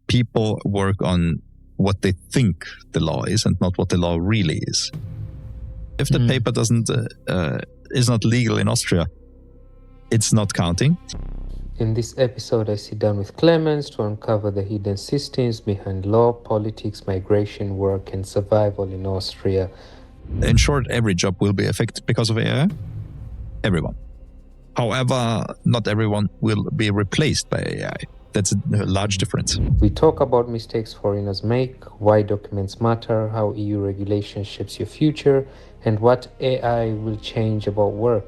people work on what they think the law is and not what the law really is. If the paper is not legal in Austria, it's not counting. In this episode, I sit down with Clemens to uncover the hidden systems behind law, politics, migration, work, and survival in Austria. In short, every job will be affected because of AI. Everyone. However, not everyone will be replaced by AI. That's a large difference. We talk about mistakes foreigners make, why documents matter, how EU regulation shapes your future, and what AI will change about work.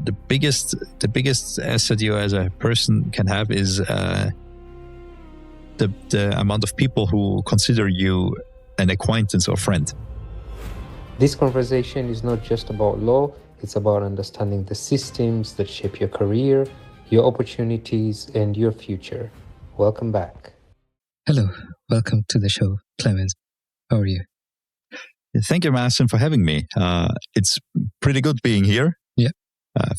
The biggest asset you as a person can have is the amount of people who consider you an acquaintance or friend. This conversation is not just about law, it's about understanding the systems that shape your career, your opportunities, and your future. Welcome back. Hello, welcome to the show, Clemens. How are you? Thank you, Marcin, for having me. It's pretty good being here. Yeah.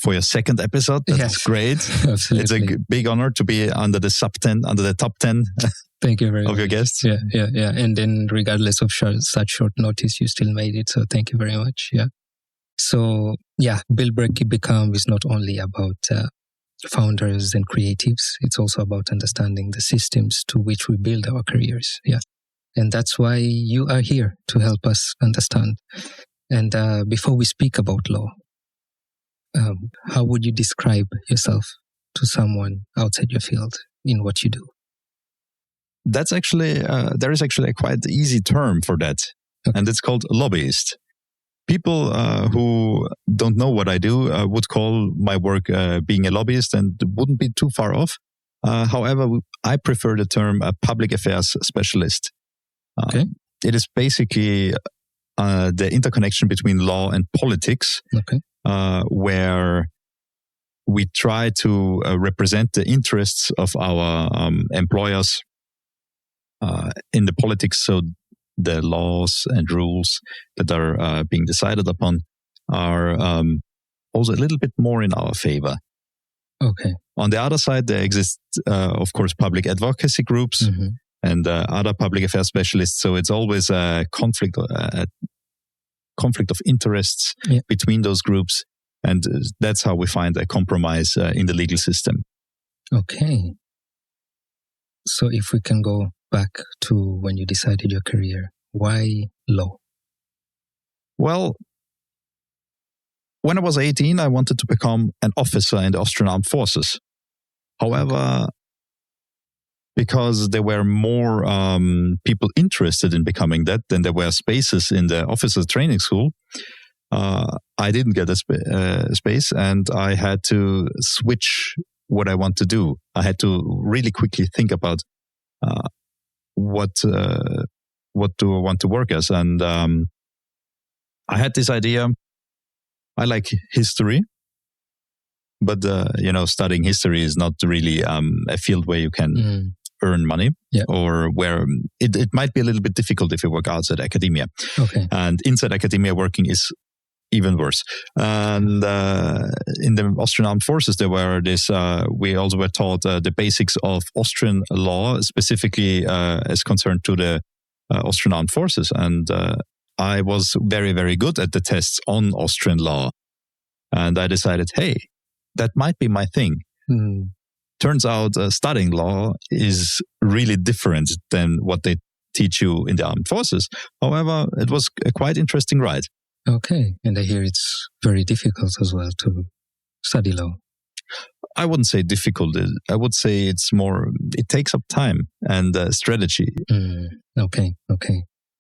For your second episode, that's great. Absolutely. It's a big honor to be under the top 10. Thank you very much. Of your guests. Yeah. And then regardless of such short notice, you still made it. So thank you very much. Yeah. So Build Break Keep Become is not only about founders and creatives. It's also about understanding the systems to which we build our careers. Yeah. And that's why you are here, to help us understand. And before we speak about law, how would you describe yourself to someone outside your field in what you do? That's actually, there is actually a quite easy term for that. Okay. And it's called lobbyist. People who don't know what I do would call my work being a lobbyist, and wouldn't be too far off. However, I prefer the term public affairs specialist. Okay. It is basically the interconnection between law and politics. Okay. Where we try to represent the interests of our employers in the politics, so the laws and rules that are being decided upon are also a little bit more in our favor. Okay. On the other side, there exist, of course, public advocacy groups and other public affairs specialists. So it's always a conflict of interests between those groups. And that's how we find a compromise in the legal system. Okay. So if we can go back to when you decided your career, why law? Well, when I was 18, I wanted to become an officer in the Austrian Armed Forces. However, because there were more people interested in becoming that than there were spaces in the officers training school, I didn't get a space, and I had to switch what I want to do. I had to really quickly think about what do I want to work as, and I had this idea. I like history, but studying history is not really a field where you can earn money, or where it might be a little bit difficult if you work outside academia. Okay. And inside academia, working is even worse. And in the Austrian Armed Forces, there were we also were taught the basics of Austrian law, specifically as concerned to the Austrian Armed Forces. And I was very, very good at the tests on Austrian law. And I decided, hey, that might be my thing. Turns out studying law is really different than what they teach you in the armed forces. However, it was a quite interesting ride. Okay. And I hear it's very difficult as well to study law. I wouldn't say difficult. I would say it takes up time and strategy. Okay.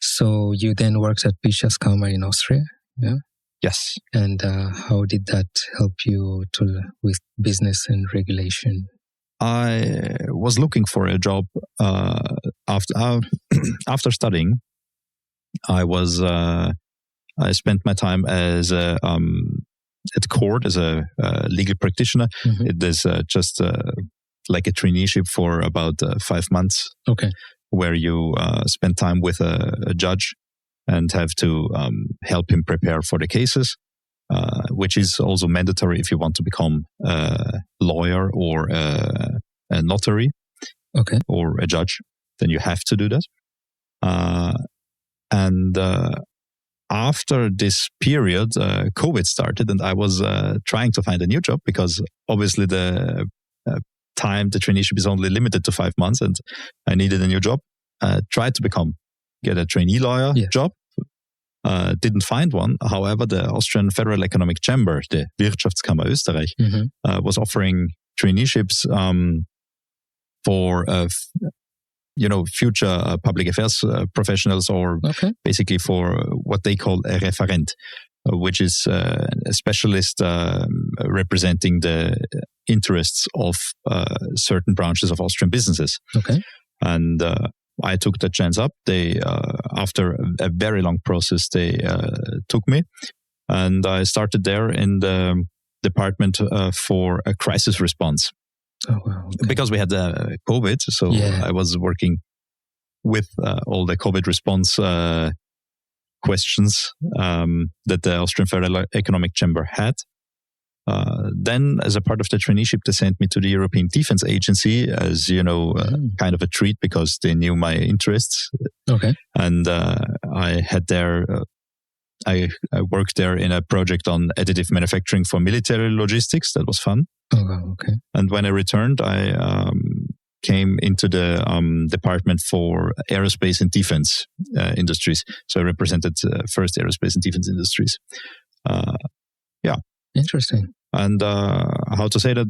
So you then worked at Bischofskammer in Austria, yeah? Yes. And how did that help you with business and regulation? I was looking for a job after studying. I spent my time as at court as a legal practitioner. It is just like a traineeship for about 5 months. Okay. Where you spend time with a judge and have to help him prepare for the cases, which is also mandatory if you want to become a lawyer or a notary, okay, or a judge. then you have to do that. And after this period, COVID started, and I was trying to find a new job because obviously the traineeship is only limited to 5 months, and I needed a new job. Tried to get a trainee lawyer job. Didn't find one. However, the Austrian Federal Economic Chamber, the Wirtschaftskammer Österreich, was offering traineeships for future public affairs professionals, or basically for what they call a referent, which is a specialist representing the interests of certain branches of Austrian businesses. Okay. And I took the chance up. They, after a very long process, they took me, and I started there in the department for a crisis response. Oh, wow. Okay. Because we had COVID, so I was working with all the COVID response questions that the Austrian Federal Economic Chamber had. Then, as a part of the traineeship, they sent me to the European Defense Agency as, kind of a treat because they knew my interests. Okay. And I had there, I worked there in a project on additive manufacturing for military logistics. That was fun. Oh, wow. Okay. And when I returned, I came into the department for aerospace and defense industries. So I represented first aerospace and defense industries. Interesting. And how to say that?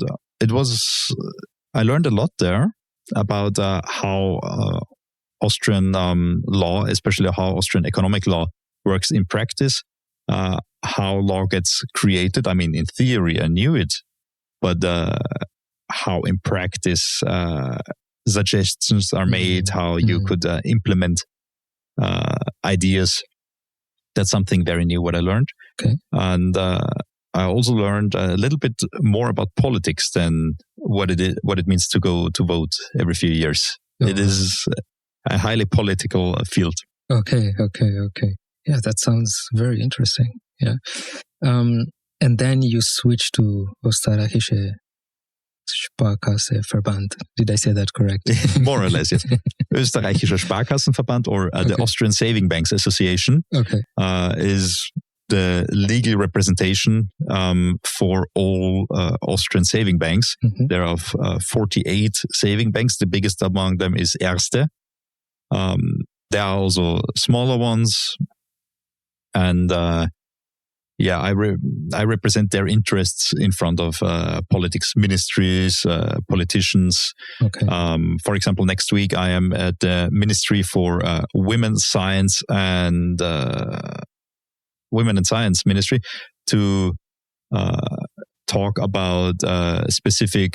I learned a lot there about how Austrian law, especially how Austrian economic law works in practice, how law gets created. I mean, in theory, I knew it, but how in practice suggestions are made, how you could implement ideas. That's something very new what I learned. Okay. And I also learned a little bit more about politics than what it means to go to vote every few years. Oh. It is a highly political field. Okay. Yeah, that sounds very interesting. Yeah. And then you switched to Österreichische Sparkassenverband. Did I say that correct? More or less, yes. Österreichischer Sparkassenverband, or the Austrian Saving Banks Association, is the legal representation for all Austrian saving banks. Mm-hmm. There are 48 saving banks. The biggest among them is Erste. There are also smaller ones. And I represent their interests in front of politics ministries, politicians. Okay. For example, next week I am at the Ministry for Women's Science and Women and Science Ministry to talk about specific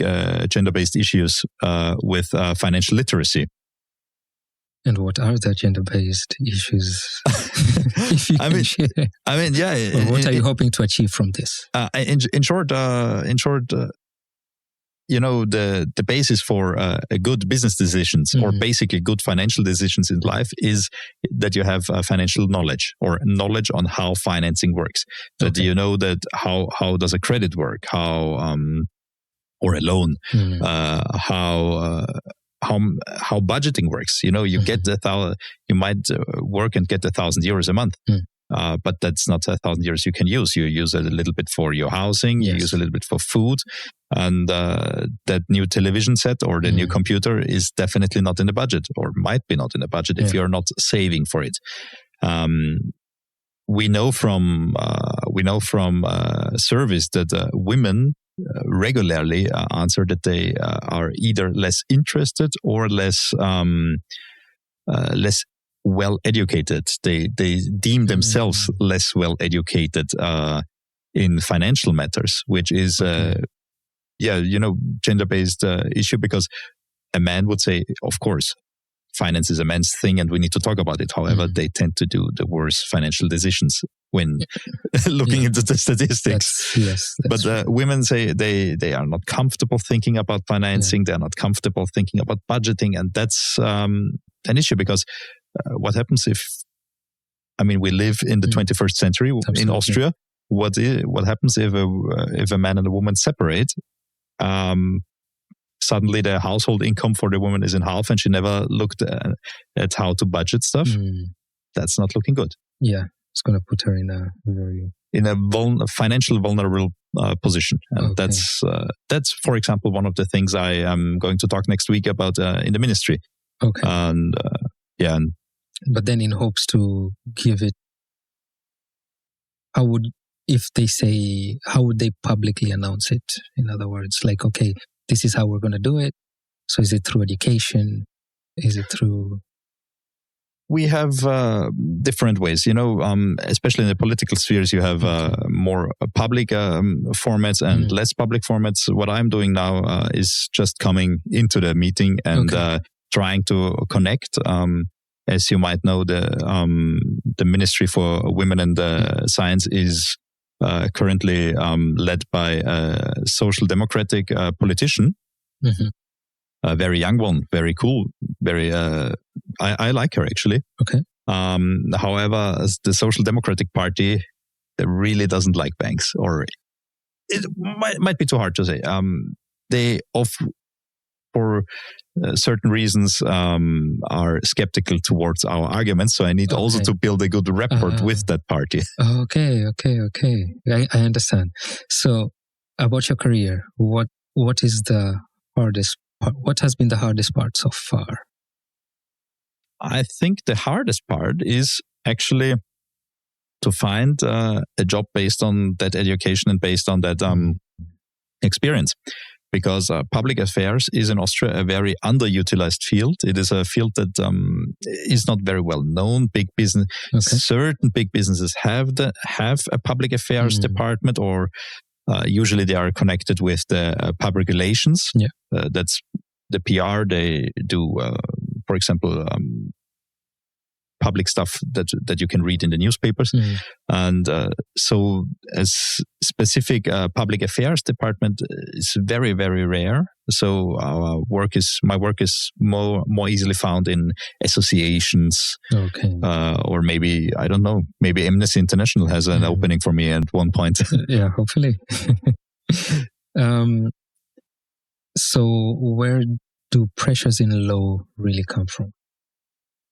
gender-based issues with financial literacy. And what are the gender-based issues? What are you hoping to achieve from this? In short, the basis for a good business decisions, or basically good financial decisions in life, is that you have financial knowledge, or knowledge on how financing works. So do you know that how does a credit work? How or a loan? How budgeting works? You get you might work and get €1,000 a month. But that's not €1,000 you can use. You use it a little bit for your housing, you use a little bit for food, and that new television set or the new computer is definitely not in the budget, or might be not in the budget if you're not saving for it. We know from surveys that women regularly answer that they are either less interested or less well educated. They deem themselves less well educated in financial matters, which is gender-based issue, because a man would say, of course, finance is a man's thing and we need to talk about it. However, they tend to do the worst financial decisions when looking into the statistics. But women say they are not comfortable thinking about financing. They're not comfortable thinking about budgeting. And that's an issue, because what happens if, we live in the 21st century in Austria. What happens if a man and a woman separate? suddenly the household income for the woman is in half, and she never looked at how to budget stuff. That's not looking good. Yeah, it's going to put her in a financial vulnerable position, and that's for example one of the things I am going to talk next week about in the ministry. Okay, and but then in hopes to give it, how would they publicly announce it? In other words, like, okay, this is how we're going to do it. So is it through education? Is it through... We have different ways, especially in the political spheres, you have more public formats and less public formats. What I'm doing now is just coming into the meeting and trying to connect. As you might know, the Ministry for Women and Science is currently led by a social democratic politician. A very young one, very cool, very. I like her actually. Okay. However, the Social Democratic Party really doesn't like banks, or it might be too hard to say. They for certain reasons are skeptical towards our arguments. So I need also to build a good rapport with that party. Okay. I understand. So about your career, what is the hardest? What has been the hardest part so far? I think the hardest part is actually to find a job based on that education and based on that experience. Because public affairs is in Austria a very underutilized field. It is a field that is not very well known. Big business, certain big businesses have a public affairs department, or usually they are connected with the public relations. Yeah. That's the PR. They do, for example, public stuff that you can read in the newspapers. And so a specific public affairs department is very, very rare. So my work is more easily found in associations. Or maybe, I don't know, maybe Amnesty International has an opening for me at one point. Yeah, hopefully. So where do pressures in law really come from?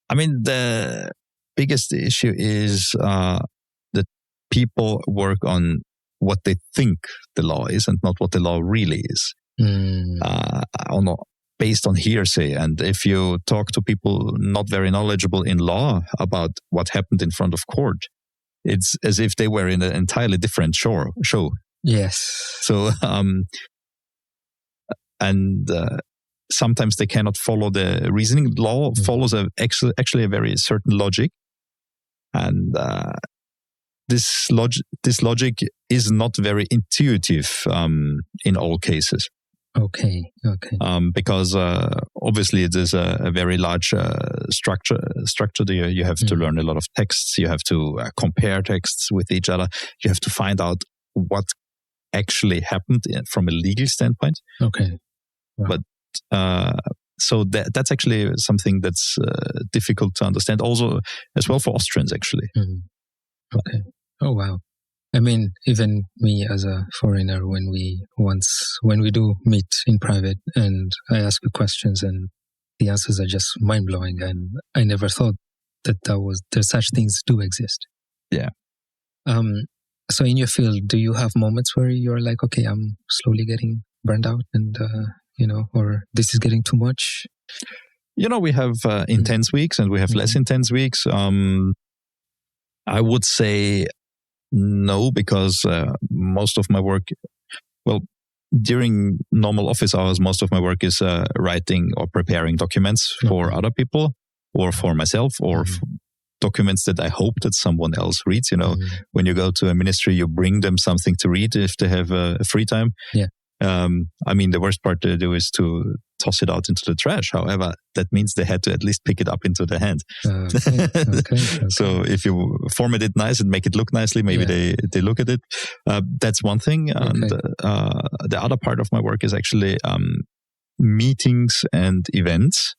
I mean, the biggest issue is that people work on what they think the law is and not what the law really is. Based on hearsay. And if you talk to people not very knowledgeable in law about what happened in front of court, it's as if they were in an entirely different show. Yes. So, sometimes they cannot follow the reasoning. Law follows actually a very certain logic, and this logic is not very intuitive in all cases. Okay. Because obviously it is a very large structure. You have to learn a lot of texts. You have to compare texts with each other. You have to find out what actually happened from a legal standpoint. Okay. Wow. But so that's actually something that's difficult to understand also as well for Austrians actually. Okay. Oh wow. I mean, even me as a foreigner, when we do meet in private and I ask you questions and the answers are just mind blowing, and I never thought that there's such things do exist. Yeah. So in your field, do you have moments where you're like, okay, I'm slowly getting burned out and or this is getting too much? We have intense weeks and we have less intense weeks. I would say no, because most of my work, during normal office hours, most of my work is writing or preparing documents for other people or for myself, or documents that I hope that someone else reads. When you go to a ministry, you bring them something to read if they have free time. Yeah. I mean, the worst part to do is to toss it out into the trash. However, that means they had to at least pick it up into their hand. Okay. So if you format it nice and make it look nicely, maybe they look at it. That's one thing. And the other part of my work is actually meetings and events,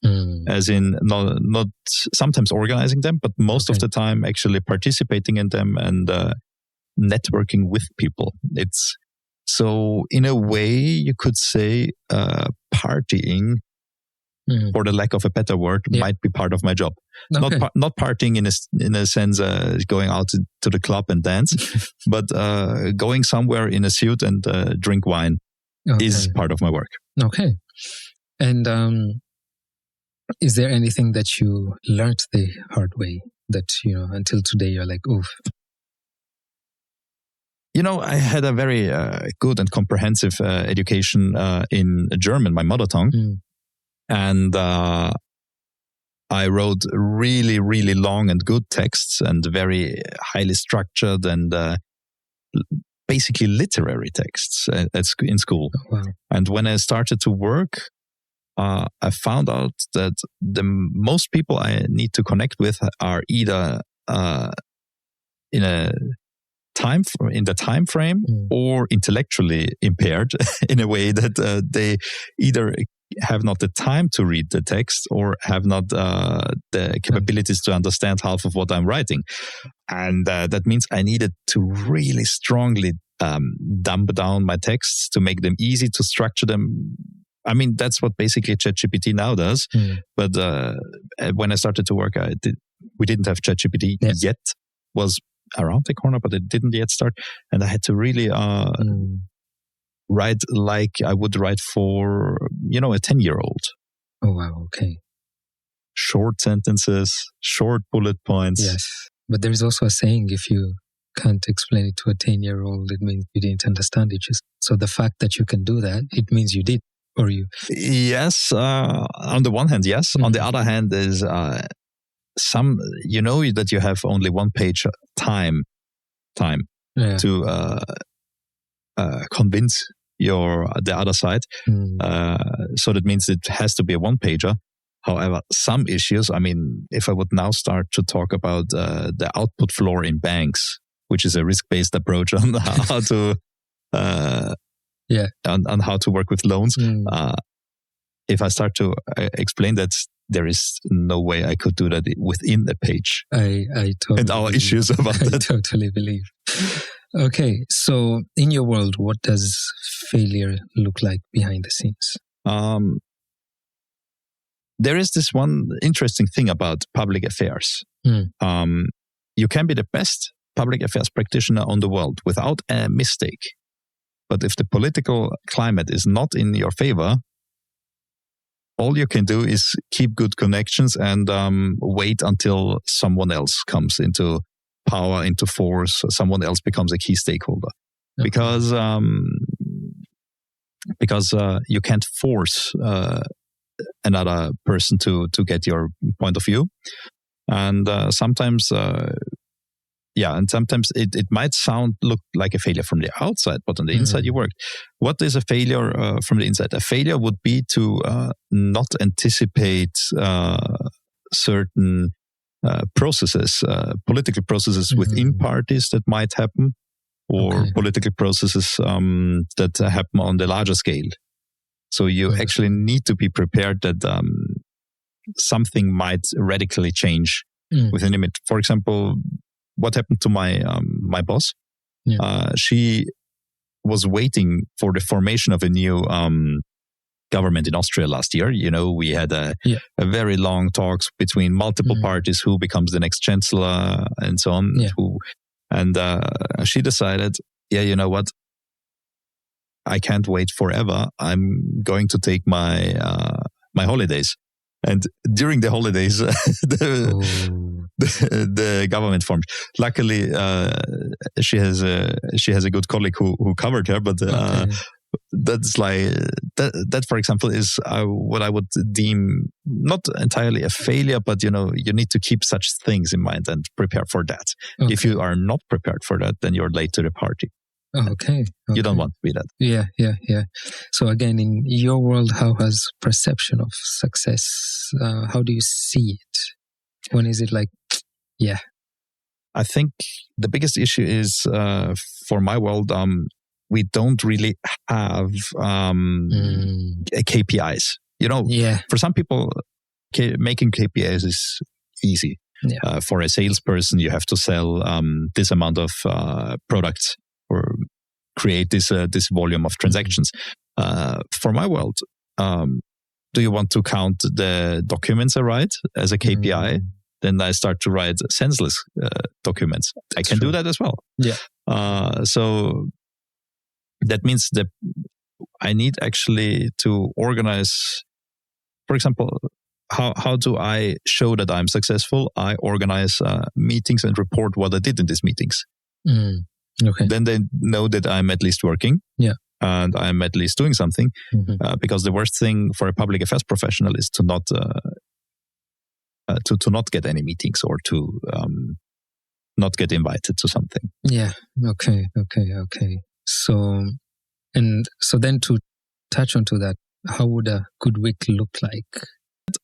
as in not sometimes organizing them, but most of the time actually participating in them and networking with people. So in a way, you could say partying, for the lack of a better word, might be part of my job. Okay. Not partying in a sense going out to the club and dance, but going somewhere in a suit and drink wine is part of my work. Okay. And is there anything that you learned the hard way that, until today you're like, oof? I had a very good and comprehensive education in German, my mother tongue. And I wrote really, really long and good texts and very highly structured and basically literary texts in school. Oh, wow. And when I started to work, I found out that the most people I need to connect with are either in the time frame or intellectually impaired in a way that they either have not the time to read the text or have not the capabilities to understand half of what I'm writing. And that means I needed to really strongly dumb down my texts to make them easy to structure them. I mean, that's what basically ChatGPT now does. But when I started to work, we didn't have ChatGPT yet. Was around the corner, but it didn't yet start. And I had to really write like I would write for, a 10-year-old. Oh, wow. Okay. Short sentences, short bullet points. Yes. But there's also a saying, if you can't explain it to a 10-year-old, it means you didn't understand it. So the fact that you can do that, it means you did, or you... Yes. On the one hand, yes. On the other hand, is that you have only one page time to convince the other side. So that means it has to be a one-pager. However, some issues, I mean, if I would now start to talk about the output floor in banks, which is a risk-based approach on how to on how to work with loans, if I start to explain that, there is no way I could do that within a page. I totally and our issues about that. I totally believe. Okay, so in your world, what does failure look like behind the scenes? There is this one interesting thing about public affairs. You can be the best public affairs practitioner on the world without a mistake. But if the political climate is not in your favor, all you can do is keep good connections and wait until someone else comes into power, into force, someone else becomes a key stakeholder. Okay. Because you can't force another person to get your point of view. And sometimes it might look like a failure from the outside, but on the inside you worked. What is a failure from the inside? A failure would be to not anticipate certain processes, political processes within parties that might happen, or political processes that happen on the larger scale. So you actually need to be prepared that something might radically change within a minute. For example, what happened to my boss? She was waiting for the formation of a new government in Austria last year. We had a very long talks between multiple parties, who becomes the next chancellor and so on. And she decided, you know what? I can't wait forever. I'm going to take my holidays. And during the holidays, the government formed. Luckily, she has a good colleague who covered her. But that's like that. For example, is what I would deem not entirely a failure, but you need to keep such things in mind and prepare for that. Okay. If you are not prepared for that, then you're late to the party. Okay. You don't want to be that. Yeah. So again, in your world, how has perception of success, how do you see it? When is it like, I think the biggest issue is, for my world, we don't really have KPIs. For some people, making KPIs is easy. Yeah. For a salesperson, you have to sell this amount of products. Or create this volume of transactions. For my world, do you want to count the documents I write as a KPI? Then I start to write senseless documents. I can do that as well. Yeah. So that means that I need actually to organize. For example, how do I show that I'm successful? I organize meetings and report what I did in these meetings. Okay. Then they know that I'm at least working. Yeah. And I'm at least doing something. Because the worst thing for a public affairs professional is to not get any meetings or to not get invited to something. Yeah. Okay. So then to touch onto that, how would a good week look like?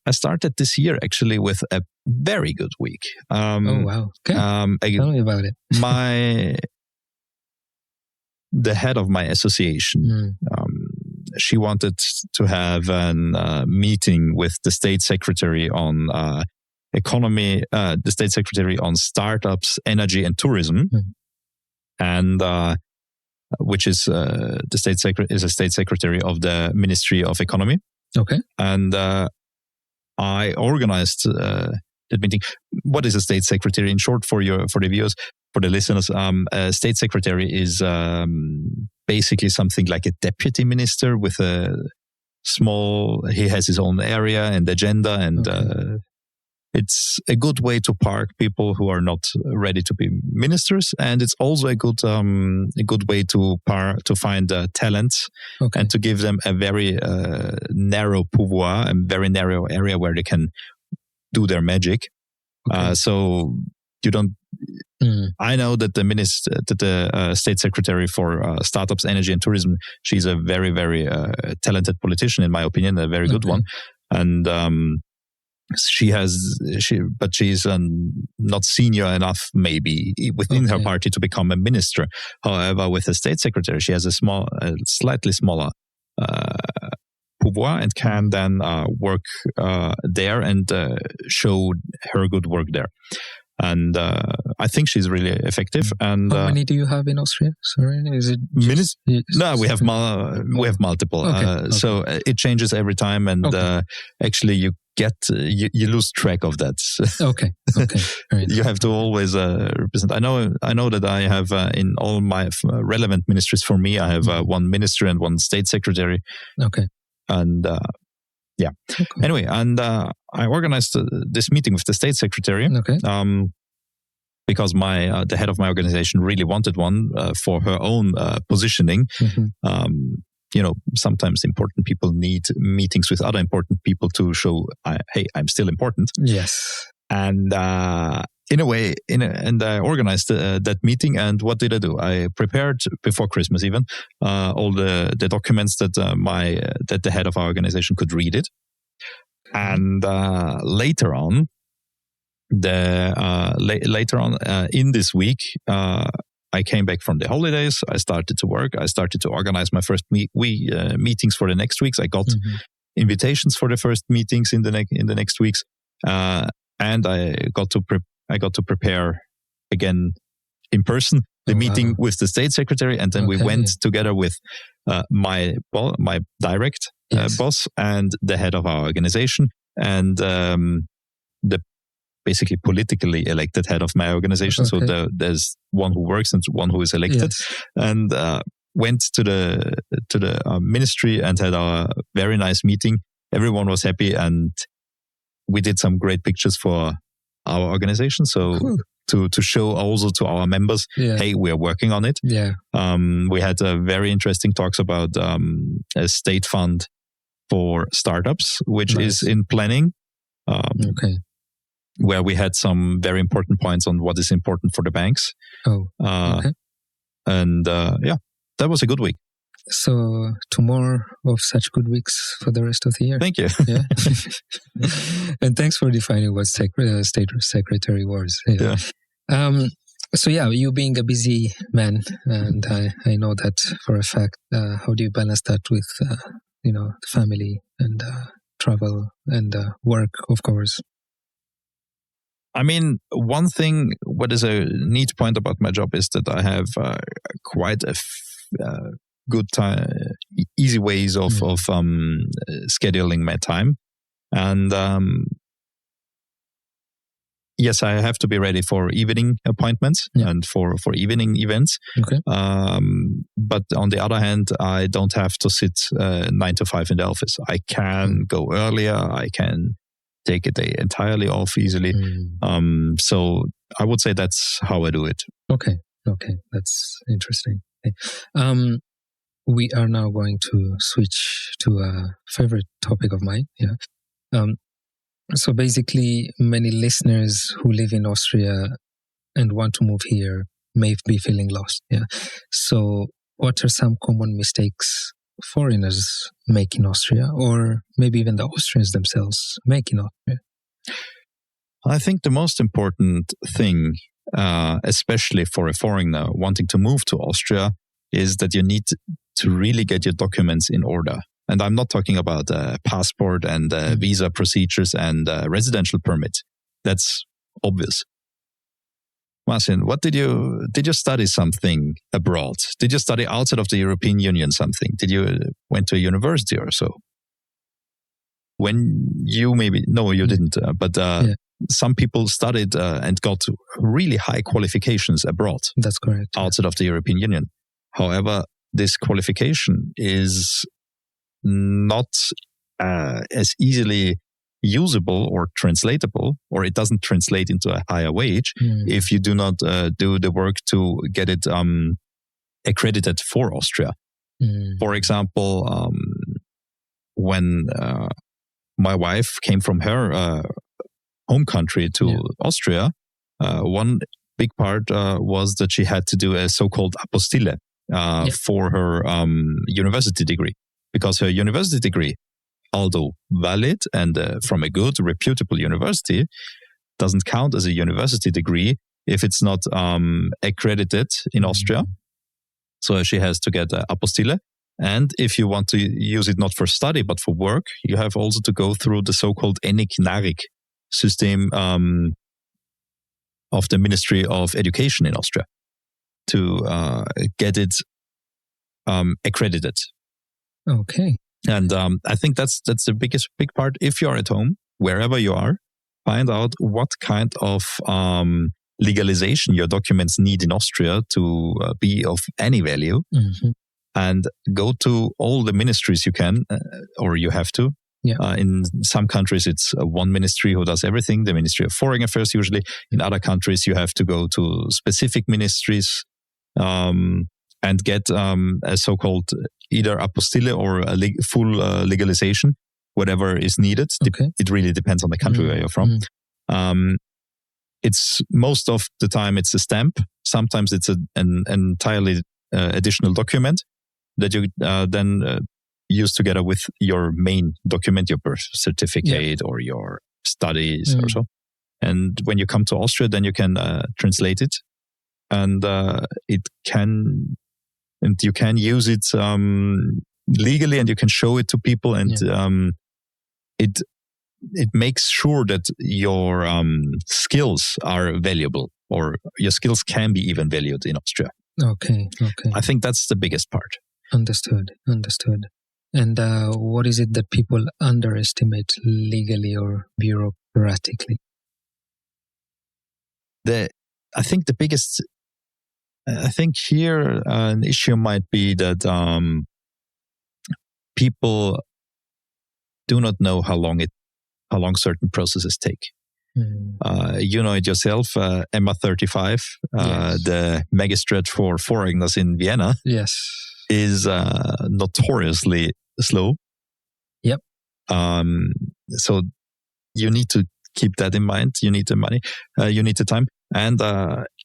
I started this year actually with a very good week. Oh wow! Okay. Tell me about it. The head of my association, she wanted to have a meeting with the state secretary on economy, the state secretary on startups, energy, and tourism, and which is the state is a state secretary of the Ministry of Economy. Okay, and I organized that meeting. What is a state secretary? In short, for the viewers, for the listeners, a state secretary is basically something like a deputy minister with he has his own area and agenda, and it's a good way to park people who are not ready to be ministers, and it's also a good way to find talents and to give them a very narrow pouvoir, a very narrow area where they can do their magic. So you don't. I know that the state secretary for startups, energy, and tourism, she's a very, very talented politician, in my opinion, a very good one, and. But she's not senior enough, maybe within her party, to become a minister. However, with the state secretary, she has a slightly smaller pouvoir and can then work there and show her good work there. And I think she's really effective. And how many do you have in Austria? Sorry, is it minutes? No, we have multiple. So it changes every time, and actually you lose track of that. Okay. Right. You have to always represent. I know that I have in all my relevant ministries for me, I have one minister and one state secretary. Okay. And anyway, and I organized this meeting with the state secretary. Okay. Because the head of my organization really wanted one for her own positioning. Sometimes important people need meetings with other important people to show, hey, I'm still important. Yes. And in a way, and I organized that meeting. And what did I do? I prepared before Christmas even all the documents that the head of our organization could read it. And later on in this week, I came back from the holidays. I started to work. I started to organize my first meetings for the next weeks. I got invitations for the first meetings in the next weeks, and I got to prepare again in person the meeting with the state secretary, and then we went together with my direct boss and the head of our organization and the basically politically elected head of my organization. So there's one who works and one who is elected, and went to the ministry and had a very nice meeting. Everyone was happy, and we did some great pictures for our organization. So to show also to our members, hey, we are working on it. Yeah. We had very interesting talks about a state fund for startups, which is in planning. Where we had some very important points on what is important for the banks. And that was a good week. So 2 more of such good weeks for the rest of the year. Thank you. Yeah. And thanks for defining what state secretary was. Yeah. So you being a busy man, and I know that for a fact. How do you balance that with the family and travel and work, of course? I mean, one thing, what is a neat point about my job is that I have quite a good time, easy ways of scheduling my time. And yes, I have to be ready for evening appointments and for evening events. Okay. But on the other hand, I don't have to sit 9 to 5 in the office. I can go earlier. I can take a day entirely off easily. So I would say that's how I do it. Okay. That's interesting. Okay. We are now going to switch to a favorite topic of mine. Yeah. So basically, many listeners who live in Austria and want to move here may be feeling lost. Yeah. So what are some common mistakes foreigners make in Austria, or maybe even the Austrians themselves make in Austria? I think the most important thing, especially for a foreigner wanting to move to Austria, is that you need to really get your documents in order. And I'm not talking about passport and visa procedures and residential permit. That's obvious. Marcin, what did you study something abroad? Did you study outside of the European Union something? Did you went to a university or so? When you you didn't, but some people studied and got really high qualifications abroad. That's correct. Outside of the European Union. However, this qualification is not as easily usable or translatable, or it doesn't translate into a higher wage if you do not do the work to get it accredited for Austria. For example, when my wife came from her home country to Austria, one big part was that she had to do a so-called apostille for her university degree, because her university degree, although valid and from a good, reputable university, doesn't count as a university degree if it's not accredited in Austria. So she has to get an apostille. And if you want to use it not for study, but for work, you have also to go through the so-called ENIC-NARIC system of the Ministry of Education in Austria to get it accredited. Okay. And I think that's the big part. If you're at home, wherever you are, find out what kind of legalization your documents need in Austria to be of any value. And go to all the ministries you can, or you have to. In some countries, it's one ministry who does everything, the Ministry of Foreign Affairs usually. In other countries, you have to go to specific ministries and get a so-called either apostille or a full legalization, whatever is needed. Okay. It really depends on the country where you're from. It's most of the time it's a stamp. Sometimes it's an entirely additional document that you then use together with your main document, your birth certificate or your studies or so. And when you come to Austria, then you can translate it, and you can use it legally, and you can show it to people, and it makes sure that your skills are valuable, or your skills can be even valued in Austria. Okay. I think that's the biggest part. Understood. And what is it that people underestimate legally or bureaucratically? I think here an issue might be that people do not know how long certain processes take. You know it yourself, EMA 35, the magistrate for foreigners in Vienna, is notoriously slow. Yep. So you need to keep that in mind. You need the money, you need the time. And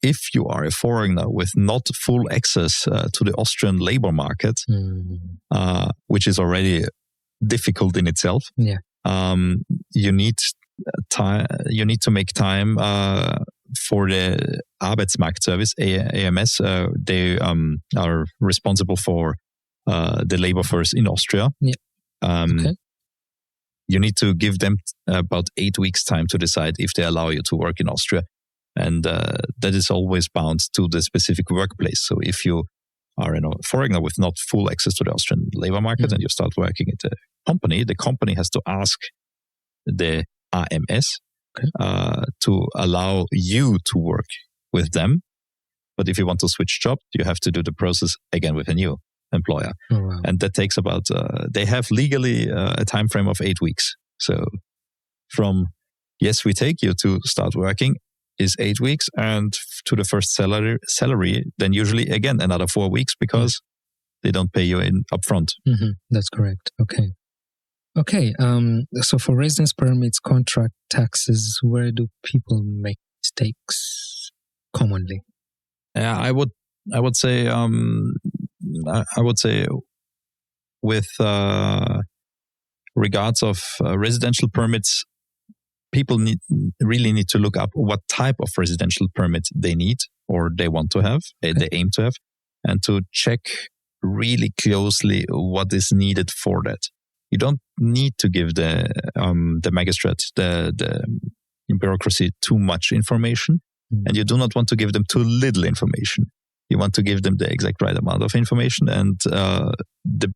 if you are a foreigner with not full access to the Austrian labor market, which is already difficult in itself, you need time. You need to make time for the Arbeitsmarktservice, AMS. They are responsible for the labor force in Austria. You need to give them about 8 weeks time to decide if they allow you to work in Austria. And that is always bound to the specific workplace. So if you are a foreigner with not full access to the Austrian labor market and you start working at a company, the company has to ask the AMS to allow you to work with them. But if you want to switch jobs, you have to do the process again with a new employer. Oh, wow. And that takes about, they have legally a time frame of 8 weeks. So from, yes, we take you to start working is 8 weeks, and to the first salary, then usually again another 4 weeks because they don't pay you in upfront. Mm-hmm. That's correct. Okay. So for residence permits, contract, taxes, where do people make mistakes commonly? Yeah, I would say with regards of residential permits, people really need to look up what type of residential permit they need or they want to have, they aim to have, and to check really closely what is needed for that. You don't need to give the magistrate, the bureaucracy, too much information, and you do not want to give them too little information. You want to give them the exact right amount of information, and the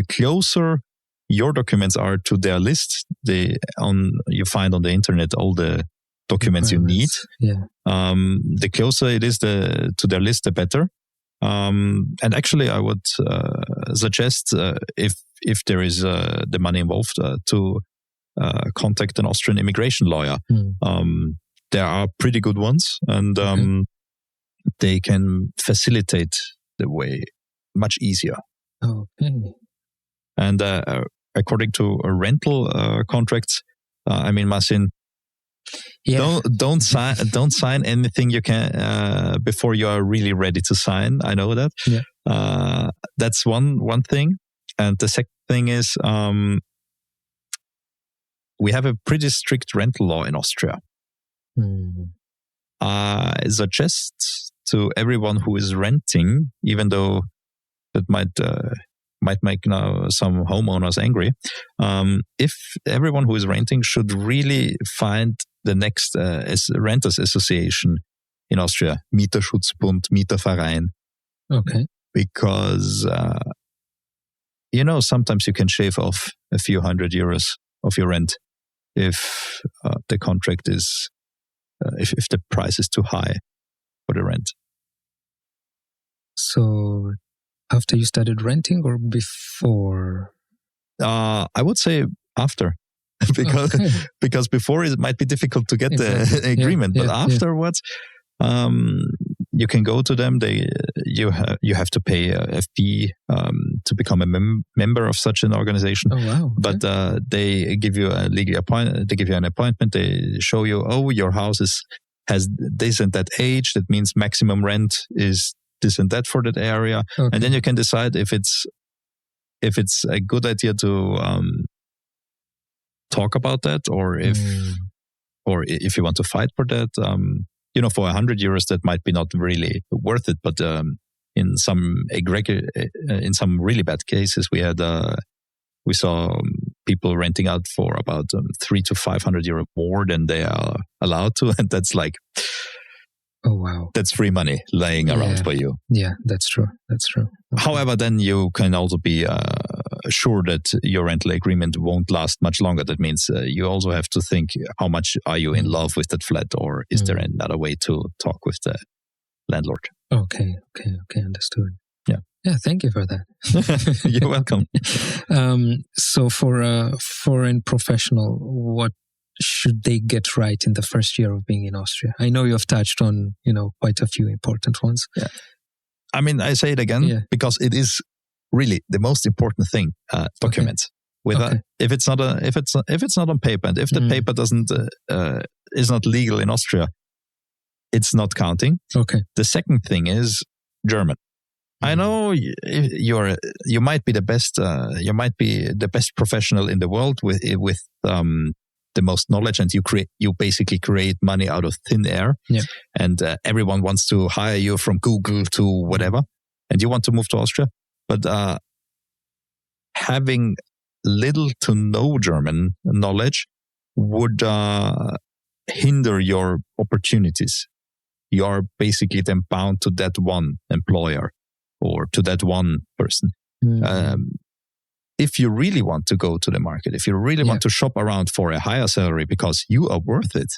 closer your documents are to their list, you find on the internet all the documents you need. Yeah. The closer it is to their list, the better. And actually, I would suggest if there is the money involved to contact an Austrian immigration lawyer. There are pretty good ones, and they can facilitate the way much easier. Okay. And according to rental contracts, Marcin, don't sign anything you can before you are really ready to sign. I know that. Yeah. That's one thing, and the second thing is we have a pretty strict rental law in Austria. I suggest to everyone who is renting, even though that might make now some homeowners angry, if everyone who is renting should really find the next renters association in Austria, Mieterschutzbund, Mieterverein. Okay. Because, sometimes you can shave off a few €100 of your rent if the contract is, if the price is too high for the rent. So after you started renting or before? I would say after. because before it might be difficult to get the agreement, but afterwards, you can go to them. You have to pay a fee to become a member of such an organization. Oh wow! Okay. But they give you a legal appointment. They give you an appointment. They show you, your house has this and that age. That means maximum rent is this and that for that area, and then you can decide if it's a good idea to talk about that, or if you want to fight for that. For €100 that might be not really worth it, but in some really bad cases, we saw people renting out for about €300 to €500 more than they are allowed to, and that's like, oh wow, that's free money laying around for you. Yeah, that's true. Okay. However, then you can also be sure that your rental agreement won't last much longer. That means you also have to think, how much are you in love with that flat, or is there another way to talk with the landlord? Okay, understood. Yeah, thank you for that. You're welcome. So for a foreign professional, what should they get right in the first year of being in Austria? I know you have touched on, quite a few important ones. Yeah. I say it again because it is really the most important thing. Documents. If it's not on paper, and if the paper is not legal in Austria, it's not counting. Okay. The second thing is German. I know you might be the best professional in the world with the most knowledge, and you basically create money out of thin air. Yeah. And everyone wants to hire you from Google to whatever, and you want to move to Austria, but having little to no German knowledge would hinder your opportunities. You are basically then bound to that one employer. or to that one person. If you really want to go to the market, if you really want to shop around for a higher salary because you are worth it,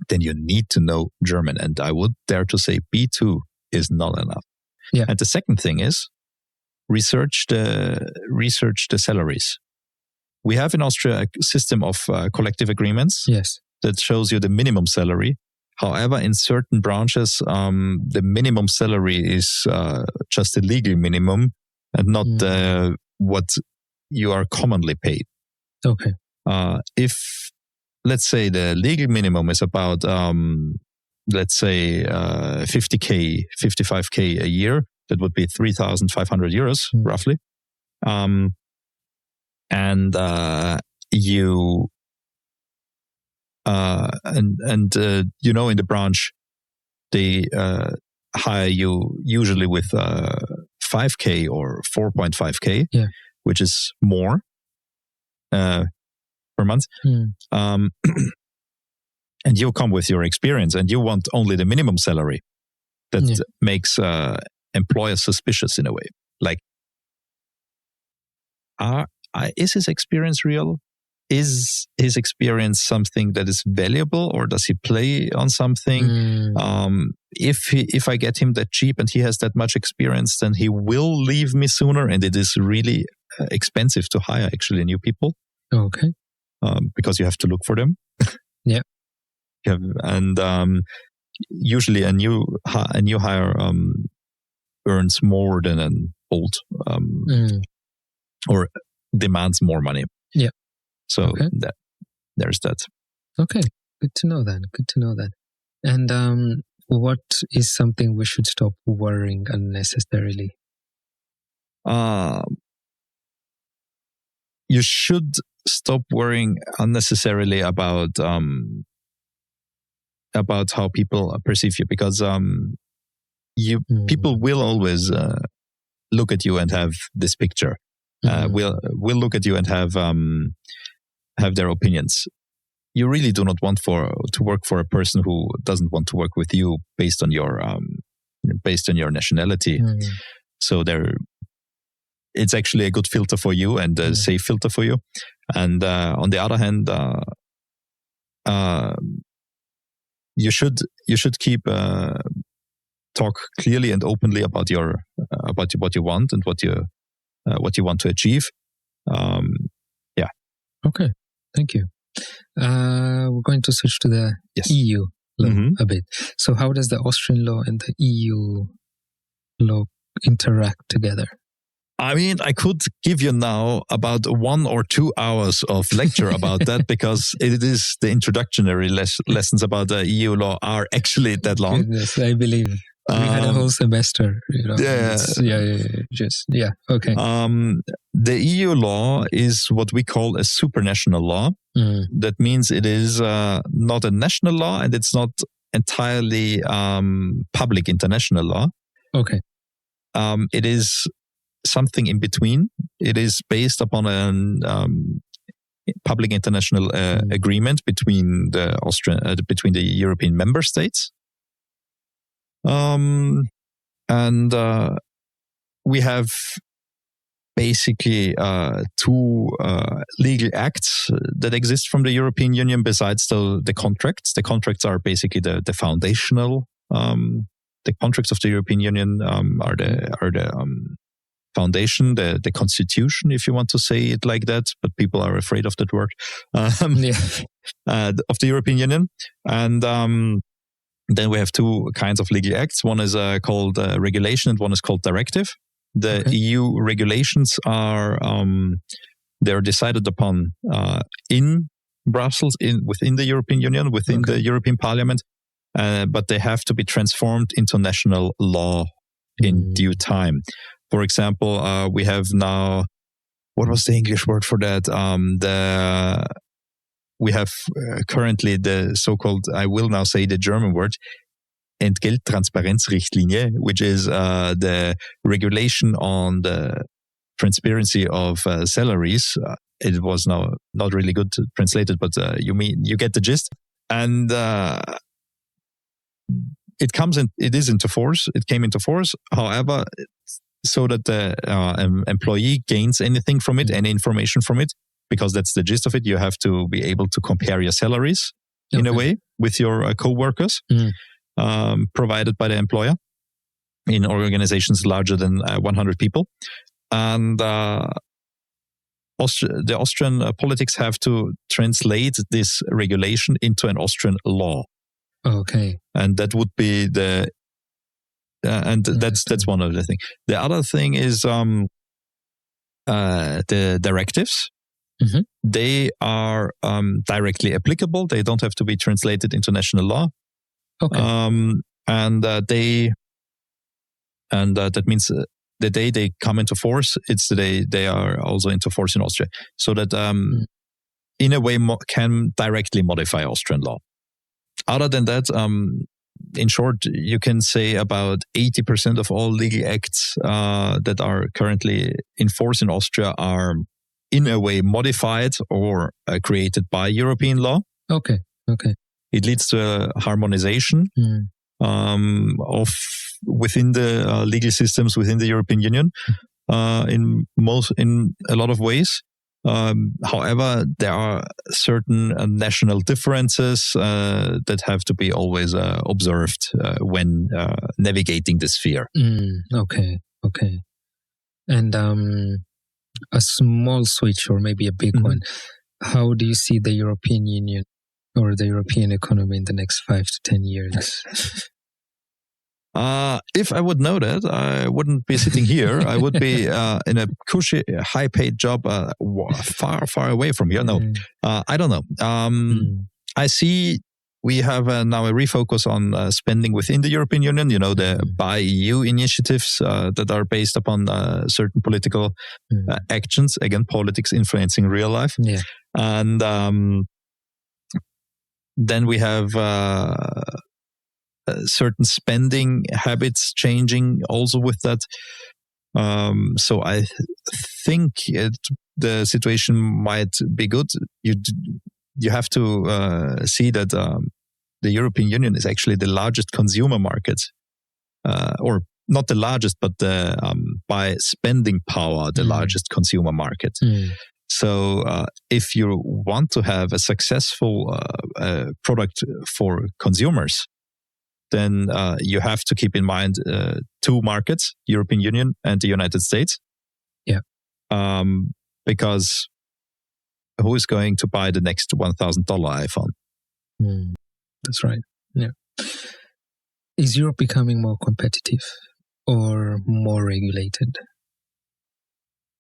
then you need to know German. And I would dare to say B2 is not enough. Yeah. And the second thing is research the salaries. We have in Austria a system of collective agreements that shows you the minimum salary. However, in certain branches, the minimum salary is just a legal minimum and not what you are commonly paid. Okay. If, let's say, the legal minimum is about, let's say, 50K, 55K a year, that would be 3,500 euros, roughly. And you in the branch, they hire you usually with 5K or 4.5K, which is more per month. And you come with your experience and you want only the minimum salary. That makes employers suspicious in a way. Like, is his experience real? Is his experience something that is valuable, or does he play on something? If I get him that cheap and he has that much experience, then he will leave me sooner, and it is really expensive to hire actually new people. Okay. Because you have to look for them. Yeah. And usually a new hire earns more than an old, or demands more money. Yeah. So there's that. Okay, good to know that. And what is something we should stop worrying unnecessarily? You should stop worrying unnecessarily about how people perceive you, because people will always look at you and have this picture. Will look at you and have their opinions. You really do not want to work for a person who doesn't want to work with you based on your nationality. So it's actually a good filter for you and a safe filter for you. And on the other hand, you should keep talk clearly and openly about what you want and what you want to achieve. Okay, thank you. We're going to switch to the EU law a bit. So how does the Austrian law and the EU law interact together? I mean, I could give you now about 1 or 2 hours of lecture about that, because it is the introductory lessons about the EU law are actually that long. Goodness, I believe. We had a whole semester, okay. The EU law is what we call a supranational law. That means it is not a national law, and it's not entirely public international law. Okay. It is something in between. It is based upon a public international agreement between between the European member states. And we have basically 2 legal acts that exist from the European Union besides the contracts. The contracts are basically the foundational. The contracts of the European Union are the foundation, the constitution, if you want to say it like that, but people are afraid of that word, of the European Union. And then we have 2 kinds of legal acts. One is called regulation, and one is called directive. The EU regulations are they're decided upon in Brussels, within the European Union, within the European Parliament, but they have to be transformed into national law in due time. For example, we have now, what was the English word for that? We have currently the so-called, I will now say the German word, Entgelttransparenzrichtlinie, which is the regulation on the transparency of salaries. It was now not really good translated, but you get the gist. And it is into force. It came into force. However, so that the employee gains anything from it, any information from it, because that's the gist of it. You have to be able to compare your salaries in a way with your co-workers, provided by the employer in organizations larger than 100 people. And the Austrian politics have to translate this regulation into an Austrian law. Okay. And that would be that's one of the things. The other thing is the directives. Mm-hmm. They are directly applicable. They don't have to be translated into national law. Okay. That means the day they come into force, it's the day they are also into force in Austria. So that in a way can directly modify Austrian law. Other than that, in short, you can say about 80% of all legal acts that are currently in force in Austria are in a way modified or created by European law. Okay. It leads to a harmonization of within the legal systems within the European Union in a lot of ways. However, there are certain national differences that have to be always observed when navigating the sphere. Okay. And a small switch or maybe a big one. How do you see the European Union or the European economy in the next 5 to 10 years? If I would know that, I wouldn't be sitting here. I would be in a cushy, high-paid job far away from here. No, I don't know. I see we have now a refocus on spending within the European Union. You know, the Buy EU initiatives that are based upon certain political actions. Again, politics influencing real life. Yeah. And then we have certain spending habits changing also with that. So I think the situation might be good. You have to see that the European Union is actually the largest consumer market, or not the largest, but by spending power, the largest consumer market. So if you want to have a successful product for consumers, then you have to keep in mind two markets, European Union and the United States. Yeah. Because who is going to buy the next $1,000 iPhone? That's right. Yeah. Is Europe becoming more competitive or more regulated?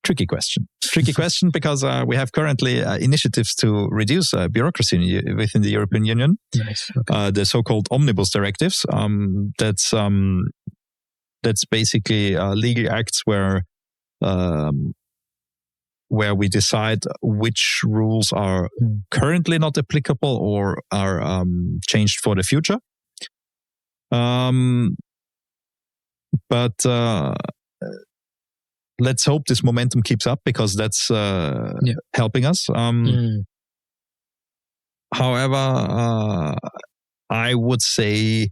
Tricky question because we have currently initiatives to reduce bureaucracy within the European Union. Nice. Okay. The so-called omnibus directives. That's basically legal acts where we decide which rules are currently not applicable or are changed for the future. But let's hope this momentum keeps up because that's helping us. However, I would say,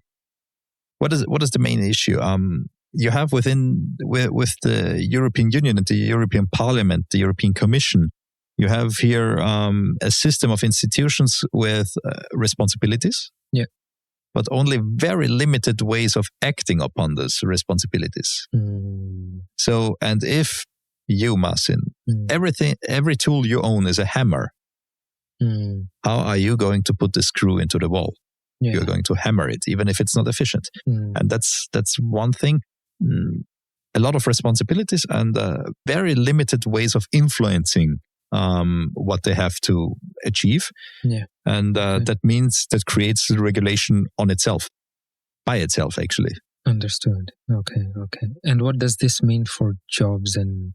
what is the main issue? You have with the European Union and the European Parliament, the European Commission, you have here a system of institutions with responsibilities. Yeah. But only very limited ways of acting upon those responsibilities. So, and if you, Marcin, every tool you own is a hammer, how are you going to put the screw into the wall? Yeah. You're going to hammer it, even if it's not efficient. And that's one thing. A lot of responsibilities and very limited ways of influencing what they have to achieve. Yeah. And that means that creates the regulation on itself, by itself, actually. Understood. Okay. And what does this mean for jobs and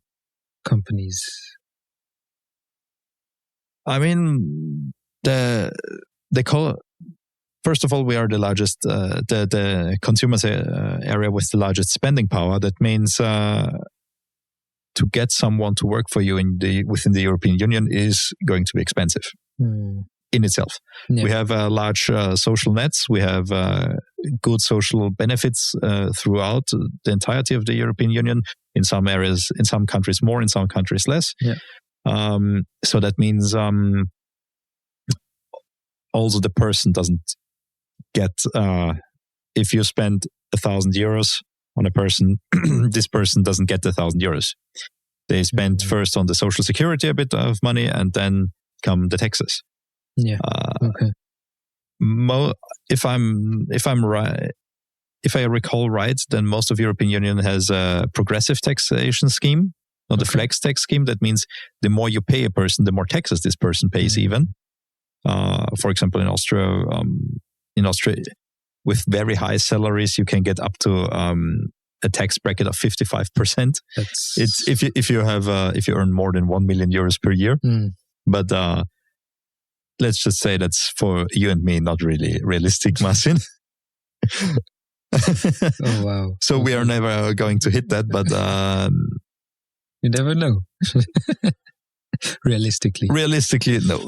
companies? I mean, first of all, we are the largest, the consumers area with the largest spending power. That means to get someone to work for you within the European Union is going to be expensive. in itself. Yeah. We have large social nets. We have good social benefits throughout the entirety of the European Union. In some areas, in some countries more, in some countries less. Yeah. So that means also the person doesn't get, if you spend €1,000 on a person, this person doesn't get the €1,000. They spend first on the social security a bit of money, and then come the taxes. Yeah. Okay. If I'm right, if I recall right, then most of European Union has a progressive taxation scheme, not the flex tax scheme. That means the more you pay a person, the more taxes this person pays. Even, for example, in Austria, with very high salaries, you can get up to a tax bracket of 55%. It's if you earn more than €1 million per year. But let's just say that's for you and me not really realistic, Marcin. Oh wow! So we are never going to hit that, but you never know. Realistically, no.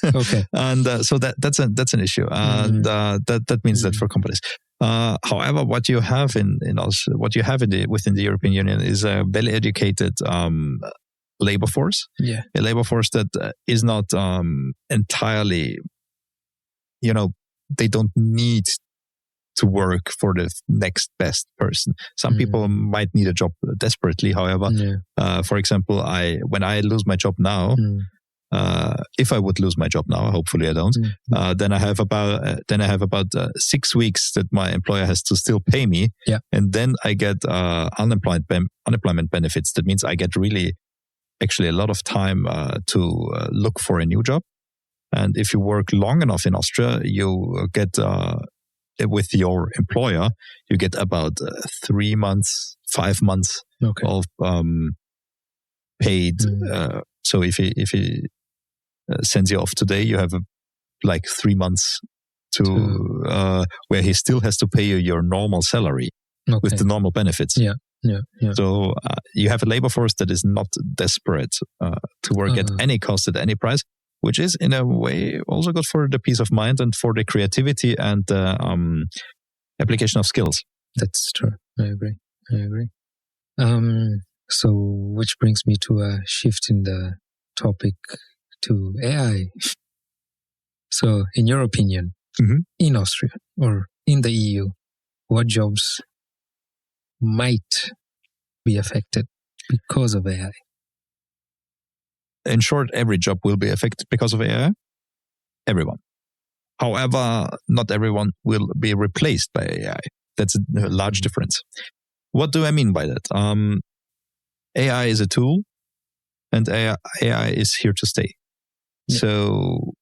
Okay, and so that's an issue, and that means that for companies. However, what you have within the European Union is a well-educated labor force. Yeah, a labor force that is not entirely, they don't need to work for the next best person. Some people might need a job desperately. However, for example, when I lose my job now, if I would lose my job now, hopefully I don't, then I have about 6 weeks that my employer has to still pay me, and then I get unemployment benefits. That means I get actually a lot of time to look for a new job. And if you work long enough in Austria, you get with your employer, you get about 3 months, 5 months of paid. So if he sends you off today, you have like 3 months to where he still has to pay you your normal salary with the normal benefits. Yeah. So you have a labor force that is not desperate to work at any cost, at any price, which is in a way also good for the peace of mind and for the creativity and application of skills. That's true. I agree. So which brings me to a shift in the topic to AI. So in your opinion, in Austria or in the EU, what jobs might be affected because of AI? In short, every job will be affected because of AI. Everyone. However, not everyone will be replaced by AI. That's a large difference. What do I mean by that? AI is a tool, and AI is here to stay. Yeah. So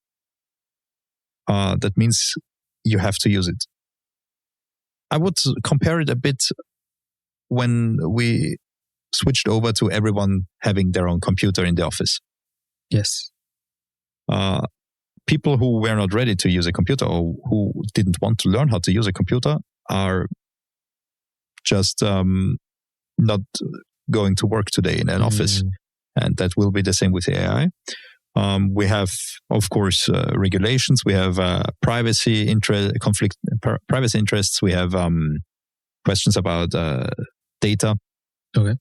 that means you have to use it. I would compare it a bit when we switched over to everyone having their own computer in the office. Yes. People who were not ready to use a computer or who didn't want to learn how to use a computer are just not going to work today in an office. And that will be the same with AI. We have, of course, regulations. We have privacy interests. We have questions about data. Okay.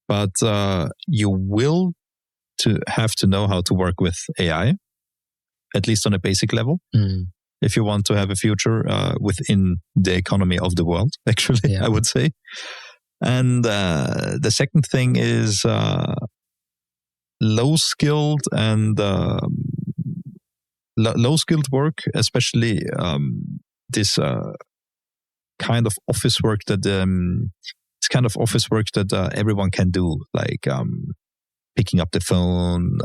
But you will have to know how to work with AI, at least on a basic level, if you want to have a future within the economy of the world, actually, I would say. And the second thing is low-skilled and low-skilled work, especially this kind of office work that everyone can do, like picking up the phone,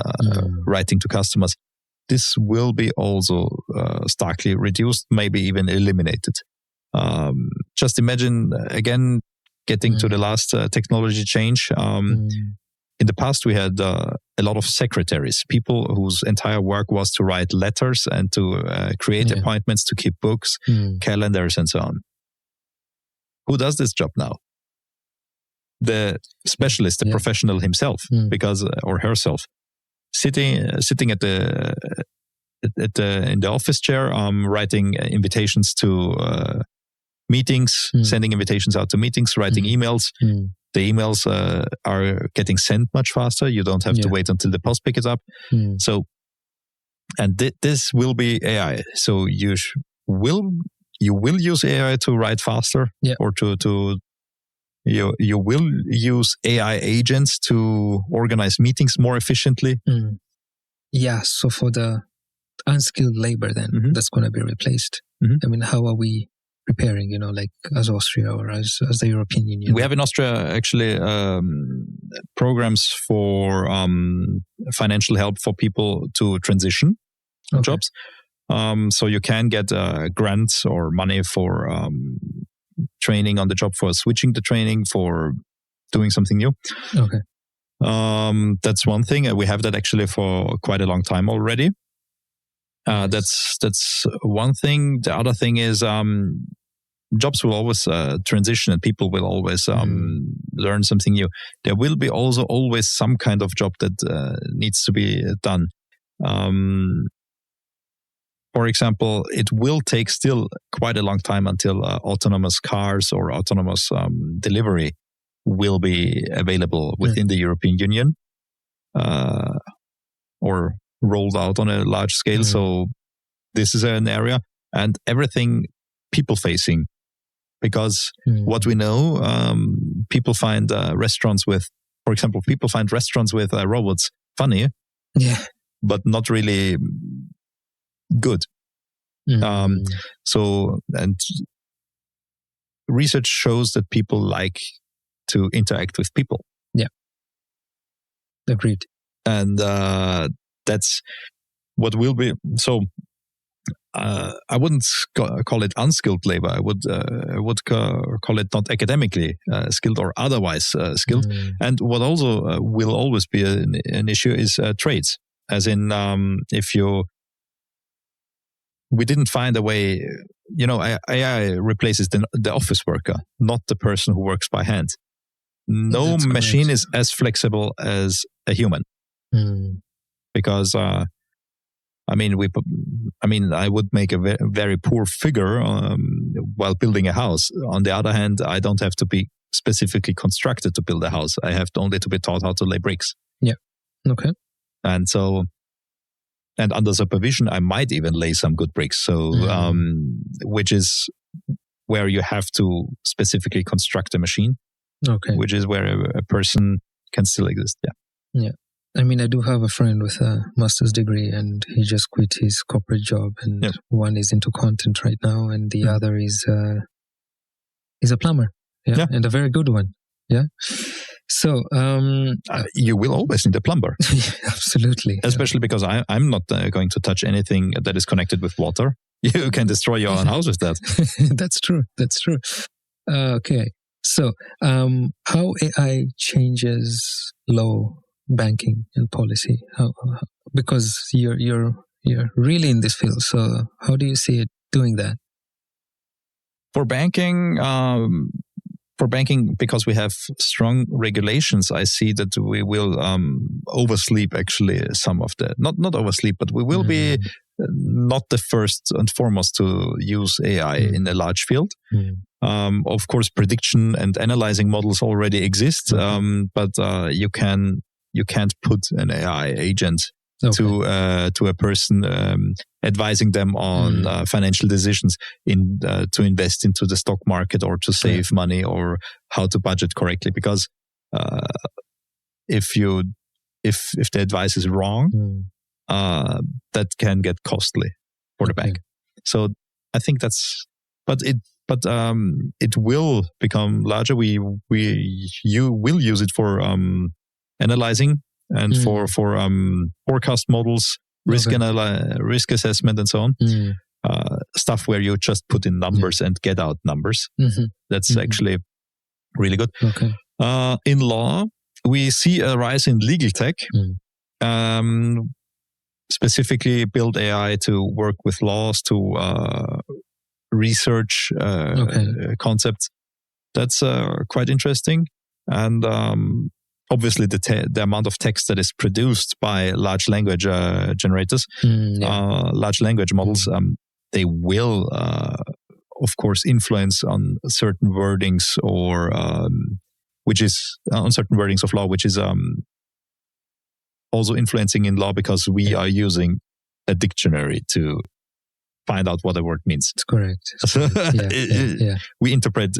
writing to customers. This will be also starkly reduced, maybe even eliminated. Just imagine, again, getting to the last technology change. In the past, we had a lot of secretaries, people whose entire work was to write letters and to create appointments, to keep books, calendars, and so on. Who does this job now? The specialist, the professional himself, or herself. sitting at the in the office chair, writing invitations to meetings, sending invitations out to meetings, writing emails. The emails are getting sent much faster. You don't have to wait until the post pick it up. So, and this will be AI. So you will use AI to write faster, or you will use AI agents to organize meetings more efficiently. Yeah. So for the unskilled labor, then that's going to be replaced. I mean, how are we preparing, like as Austria or as the European Union? We have in Austria actually programs for financial help for people to transition jobs. So you can get grants or money for training on the job, for switching the training, for doing something new. Okay. That's one thing. We have that actually for quite a long time already. That's one thing. The other thing is jobs will always transition, and people will always learn something new. There will be also always some kind of job that needs to be done. For example, it will take still quite a long time until autonomous cars or autonomous delivery will be available within the European Union or rolled out on a large scale. So this is an area, and everything people facing, because what we know, people find restaurants with robots funny, but not really good. So, and research shows that people like to interact with people. Yeah. Agreed. And that's what will be. So I wouldn't call it unskilled labor. I would call it not academically skilled or otherwise skilled. And what also will always be an issue is trades. As in, we didn't find a way. AI replaces the office worker, not the person who works by hand. No machine is as flexible as a human, because I would make a very poor figure while building a house. On the other hand, I don't have to be specifically constructed to build a house. I have only to be taught how to lay bricks. Yeah. Okay. And so, and under supervision, I might even lay some good bricks. So, which is where you have to specifically construct a machine. Okay. Which is where a person can still exist. Yeah. Yeah. I mean, I do have a friend with a master's degree, and he just quit his corporate job, and one is into content right now, and the other is a plumber. Yeah. And a very good one. Yeah. So you will always need a plumber. Absolutely. Especially because I'm not going to touch anything that is connected with water. You can destroy your own house with that. That's true. Okay. So how AI changes law, banking, and policy? How, because you're really in this field. So how do you see it doing that? For banking, because we have strong regulations, I see that we will oversleep actually some of the, not oversleep, but we will be not the first and foremost to use AI in a large field. Of course, prediction and analyzing models already exist, but you can't put an AI agent to a person advising them on financial decisions to invest into the stock market or to save money or how to budget correctly. Because if the advice is wrong, that can get costly for the bank. So I think it will become larger. You will use it for analyzing and for forecast models, risk assessment, and so on. Stuff where you just put in numbers and get out numbers. That's actually really good. Okay. In law, we see a rise in legal tech. Specifically, build AI to work with laws, to research concepts. That's quite interesting. And obviously the amount of text that is produced by large language generators, large language models, they will, of course, influence on certain wordings or which is on certain wordings of law, which is also influencing in law because we are using a dictionary to find out what a word means. It's correct. We interpret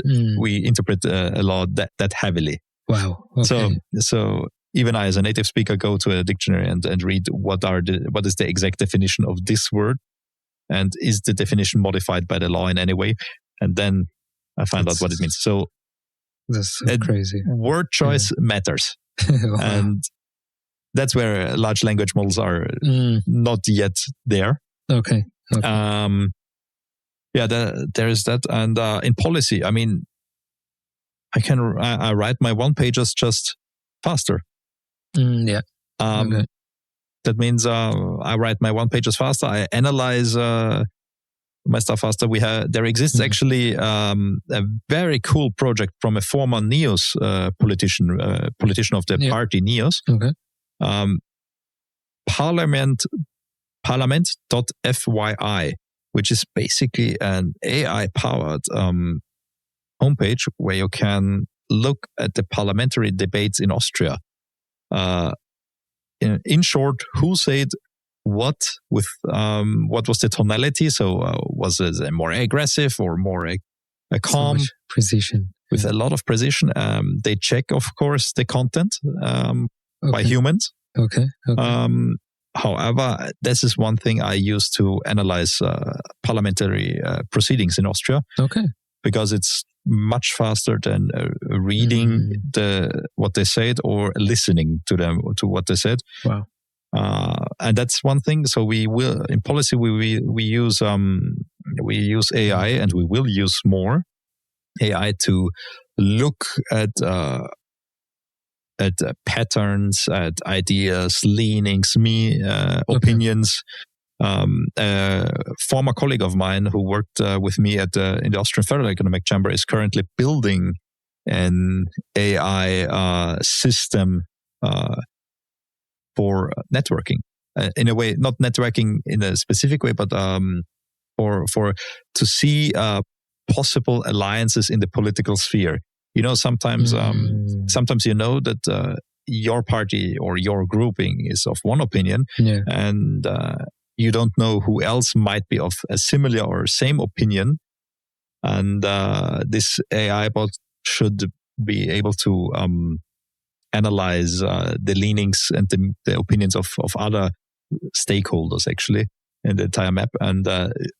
a law that heavily. Wow. Okay. So even I, as a native speaker, go to a dictionary and read what is the exact definition of this word, and is the definition modified by the law in any way, and then I find out what it means. So that's so crazy. Word choice matters, Wow. and that's where large language models are not yet there. Okay. There is that, and in policy, I mean, I write my one pages just faster. Okay. That means I write my one pages faster. I analyze my stuff faster. There exists actually a very cool project from a former NEOS politician of the party NEOS. Okay. Parliament.fyi, which is basically an AI-powered homepage where you can look at the parliamentary debates in Austria. In short, who said what with what was the tonality? So was it more aggressive or more a calm? So precision. With a lot of precision. They check, of course, the content by humans. Okay. However, this is one thing I use to analyze parliamentary proceedings in Austria. Okay. Because it's much faster than reading what they said or listening to what they said. Wow. And that's one thing. So we will in policy we use AI, and we will use more AI to look at patterns, at ideas, leanings, opinions. A former colleague of mine who worked with me in the Austrian Federal Economic Chamber is currently building an AI system for networking. In a way, not networking in a specific way, but for to see possible alliances in the political sphere. You know, sometimes you know that your party or your grouping is of one opinion, and you don't know who else might be of a similar or same opinion. And this AI bot should be able to analyze the leanings and the opinions of other stakeholders, actually, in the entire map, and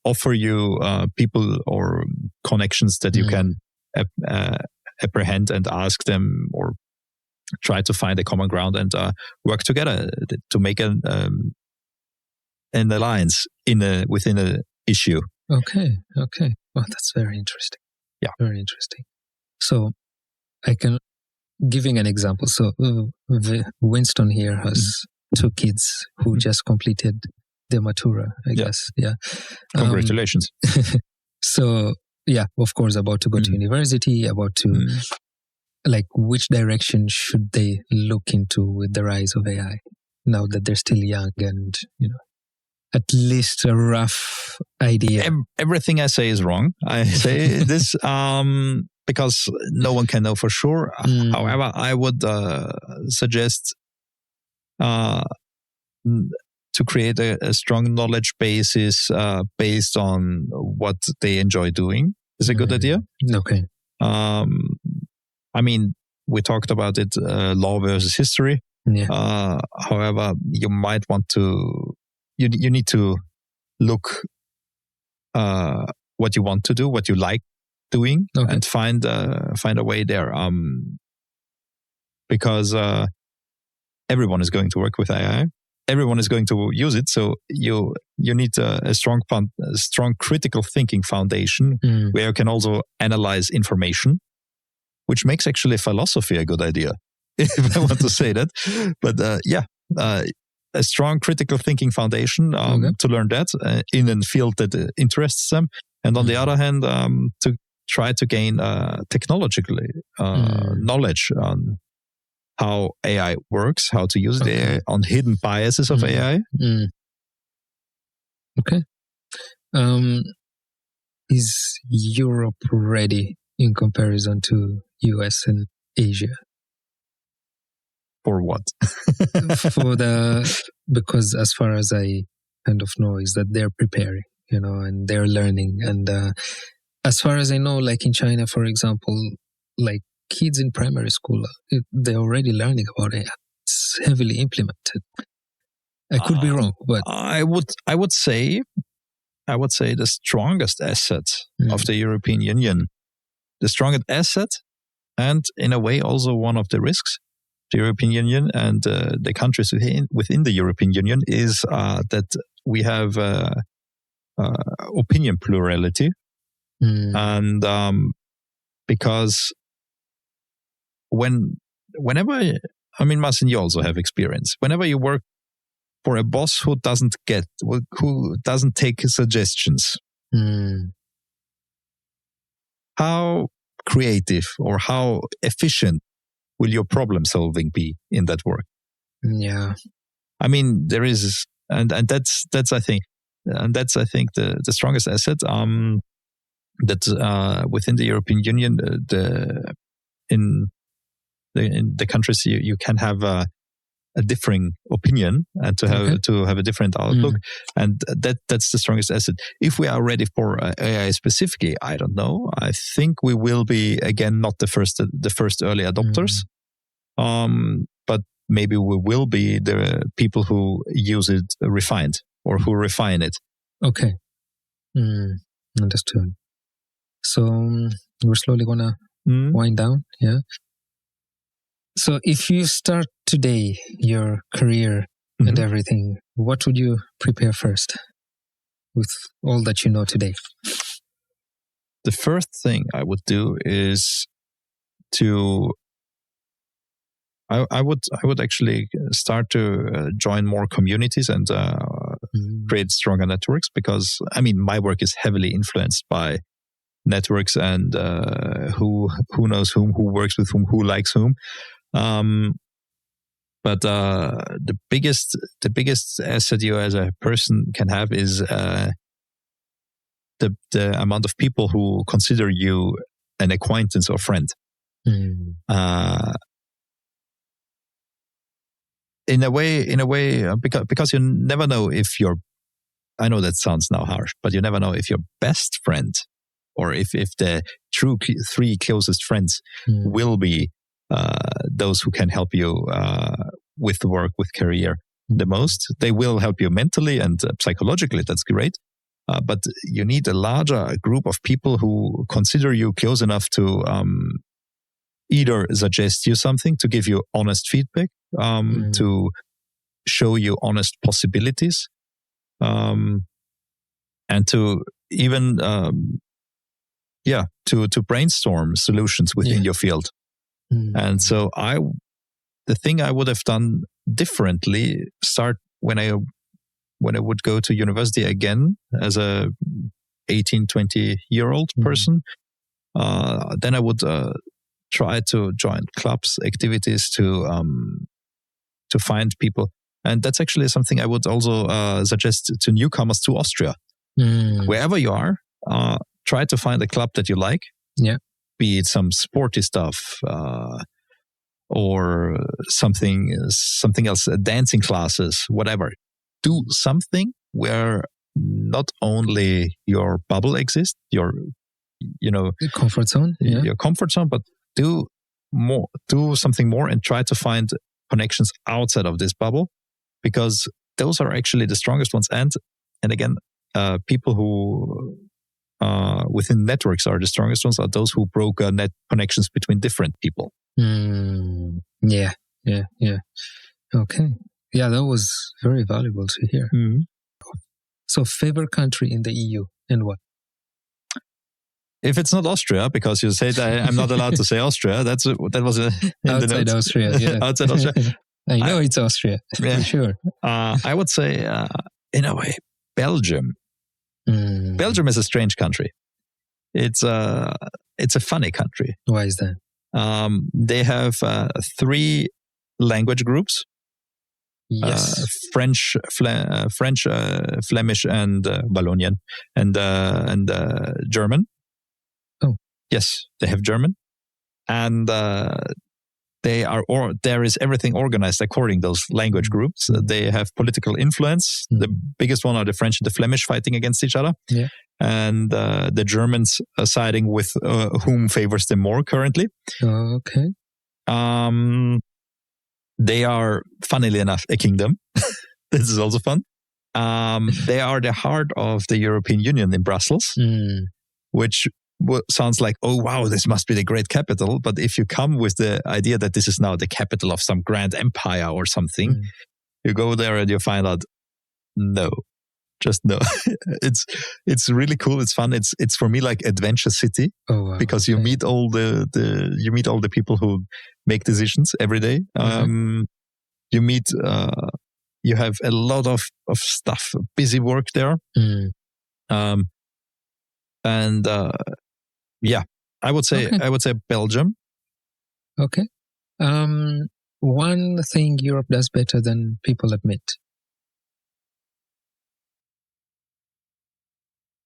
offer you people or connections that you can apprehend and ask them, or try to find a common ground and work together to make an alliance within an issue. Okay. Well, that's very interesting. Yeah, very interesting. So, I can giving an example. So, Winston here has two kids who just completed their matura, I guess. Yeah. Congratulations. So, yeah, of course, about to go to university, about to like, which direction should they look into with the rise of AI now that they're still young and, at least a rough idea? Everything I say is wrong. I say this because no one can know for sure. However, I would suggest to create a strong knowledge basis based on what they enjoy doing is a good idea. Okay. I mean, we talked about it, law versus history. Yeah. However, you might want to, you need to look what you want to do, what you like doing, and find a way there. Because everyone is going to work with AI. Everyone is going to use it. So you need a strong critical thinking foundation where you can also analyze information, which makes actually philosophy a good idea, if I want to say that. But a strong critical thinking foundation to learn that in a field that interests them. And on the other hand, to try to gain technologically knowledge on how AI works, how to use it, on hidden biases of AI. Okay. Is Europe ready in comparison to US and Asia? For what? Because as far as I kind of know is that they're preparing, and they're learning. And as far as I know, like in China, for example, like kids in primary school, they're already learning about AI. It's heavily implemented. I could be wrong, but I would say the strongest asset of the European Union, the strongest asset, and in a way also one of the risks, the European Union and the countries within the European Union is that we have opinion plurality, and because whenever, I mean, Marcin, you also have experience. Whenever you work for a boss who doesn't take suggestions, how creative or how efficient will your problem solving be in that work? Yeah, I mean, there is, and that's I think the strongest asset. That within the European Union, in the countries you can have a differing opinion and to have a different outlook, and that's the strongest asset. If we are ready for AI specifically, I don't know. I think we will be again not the first early adopters, but maybe we will be the people who use it refined or who refine it. Okay, understood. So we're slowly gonna wind down. Yeah. So if you start today your career and everything, what would you prepare first with all that you know today? The first thing I would do is I would actually start to join more communities and create stronger networks, because I mean my work is heavily influenced by networks and who knows whom, who works with whom, who likes whom. But the biggest asset you as a person can have is the amount of people who consider you an acquaintance or friend. In a way, because you never know if I know that sounds now harsh, but you never know if your best friend or if the true three closest friends will be those who can help you with the work, with career the most. They will help you mentally and psychologically. That's great. But you need a larger group of people who consider you close enough to either suggest you something, to give you honest feedback, to show you honest possibilities, and to even to brainstorm solutions within your field. And so the thing I would have done differently, start when I would go to university again as a 18, 20-year-old person, then I would try to join clubs, activities to find people. And that's actually something I would also suggest to newcomers to Austria. Wherever you are, try to find a club that you like. Yeah. Be it some sporty stuff or something else, dancing classes, whatever. Do something where not only your bubble exists, your comfort zone, your comfort zone, but do something more and try to find connections outside of this bubble, because those are actually the strongest ones. And again, people who within networks are the strongest ones are those who broker net connections between different people. Yeah. Okay. Yeah, that was very valuable to hear. So, favorite country in the EU and what? If it's not Austria, because you said I'm not allowed to say Austria, that was outside Austria. Yeah. Outside Austria. I know it's Austria, for sure. I would say, in a way, Belgium. Belgium is a strange country. It's a funny country. Why is that? They have three language groups. Yes. French, Flemish, and Wallonian, and German. Oh, yes, they have German, and they are. Or there is everything organized according to those language groups. They have political influence. The biggest one are the French and the Flemish fighting against each other. Yeah. And the Germans are siding with whom favors them more currently. Okay. They are, funnily enough, a kingdom. This is also fun. They are the heart of the European Union in Brussels, which sounds like, oh, wow, this must be the great capital. But if you come with the idea that this is now the capital of some grand empire or something, you go there and you find out, no. Just no. It's really cool. It's fun. It's for me like Adventure City, because you meet all the people who make decisions every day. You meet you have a lot of stuff, busy work there. And I would say Belgium. Okay. One thing Europe does better than people admit.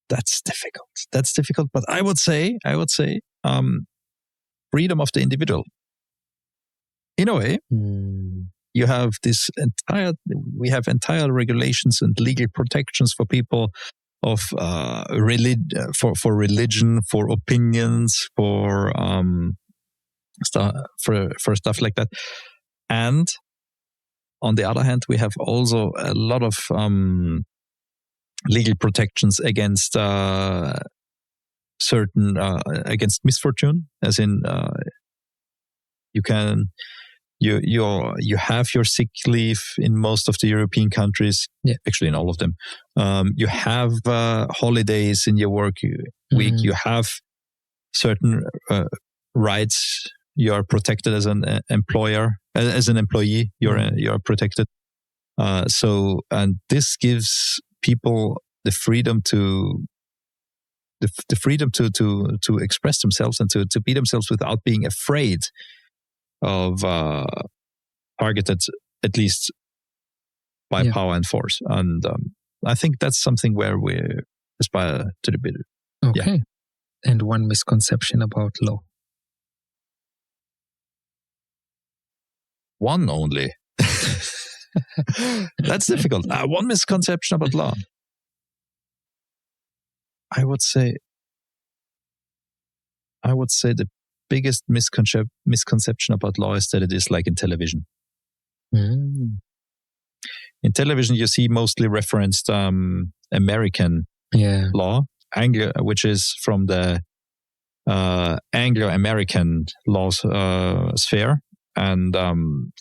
That's difficult. But I would say, freedom of the individual. In a way, we have entire regulations and legal protections for people of for religion, for opinions, for stuff like that. And on the other hand, we have also a lot of legal protections against certain against misfortune, as in you have your sick leave in most of the European countries. Actually in all of them. You have holidays in your work week. You have certain rights. You are protected as an employer, as an employee. You're protected. And this gives people the freedom to express themselves and to be themselves without being afraid of targeted, at least by power and force. And I think that's something where we aspire to the better. Okay. And one misconception about law. One only. That's difficult. One misconception about law. I would say the biggest misconception about law is that it is like in television. In television, you see mostly referenced American law, which is from the Anglo-American law sphere, and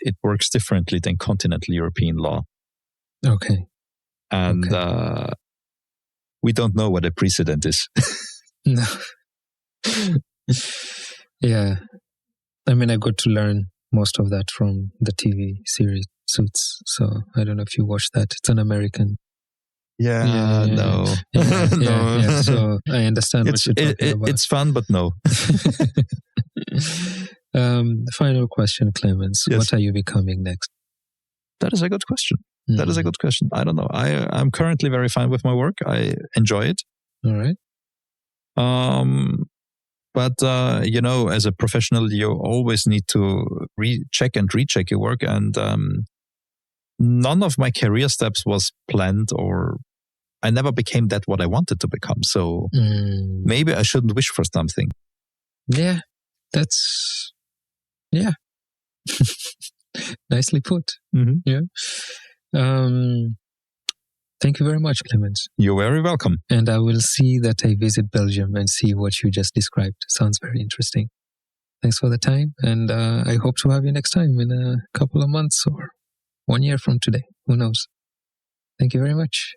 it works differently than continental European law. Okay. And we don't know what a precedent is. No. Yeah. I mean, I got to learn most of that from the TV series Suits. So I don't know if you watched that. It's an American. No. Yeah. So I understand what you're talking about. It's fun, but no. Final question, Clemens. Yes. What are you becoming next? That is a good question. That is a good question. I don't know. I'm currently very fine with my work. I enjoy it. All right. But as a professional, you always need to check and recheck your work. And none of my career steps was planned, or I never became what I wanted to become. So maybe I shouldn't wish for something. Yeah, that's nicely put. Mm-hmm. Yeah. Thank you very much, Clemens. You're very welcome. And I will see that I visit Belgium and see what you just described. Sounds very interesting. Thanks for the time. And I hope to have you next time in a couple of months or 1 year from today. Who knows? Thank you very much.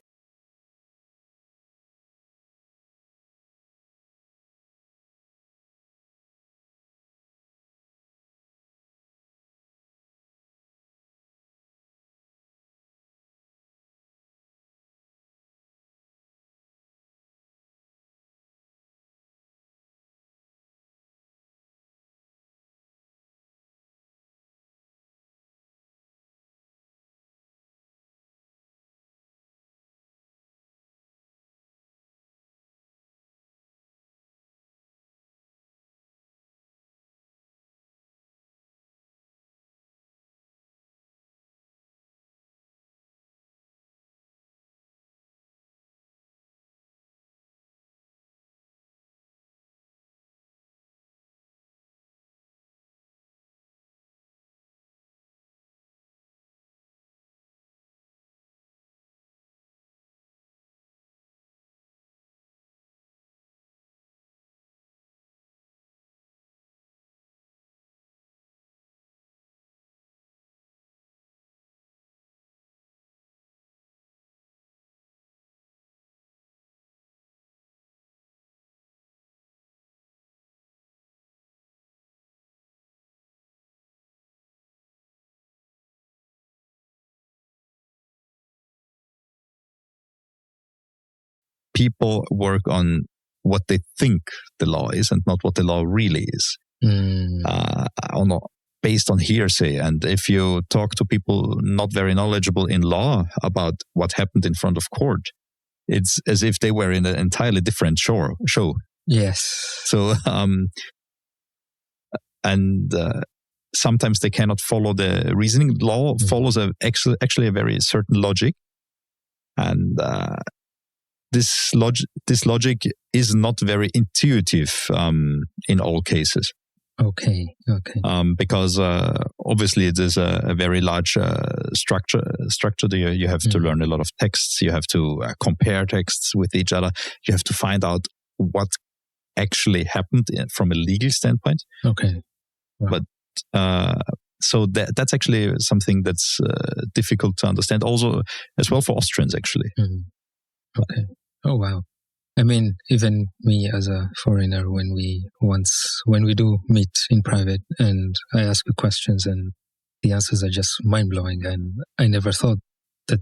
people work on what they think the law is and not what the law really is. Based on hearsay. And if you talk to people not very knowledgeable in law about what happened in front of court, it's as if they were in an entirely different show. Yes. So, sometimes they cannot follow the reasoning. Law follows actually a very certain logic. And this logic is not very intuitive in all cases. Okay. Because obviously it is a very large structure. You have to learn a lot of texts. You have to compare texts with each other. You have to find out what actually happened from a legal standpoint. Okay. Wow. But so that's actually something that's difficult to understand. Also, as well for Austrians, actually. Okay. Oh wow. I mean, even me as a foreigner, when we do meet in private and I ask you questions and the answers are just mind blowing, and I never thought that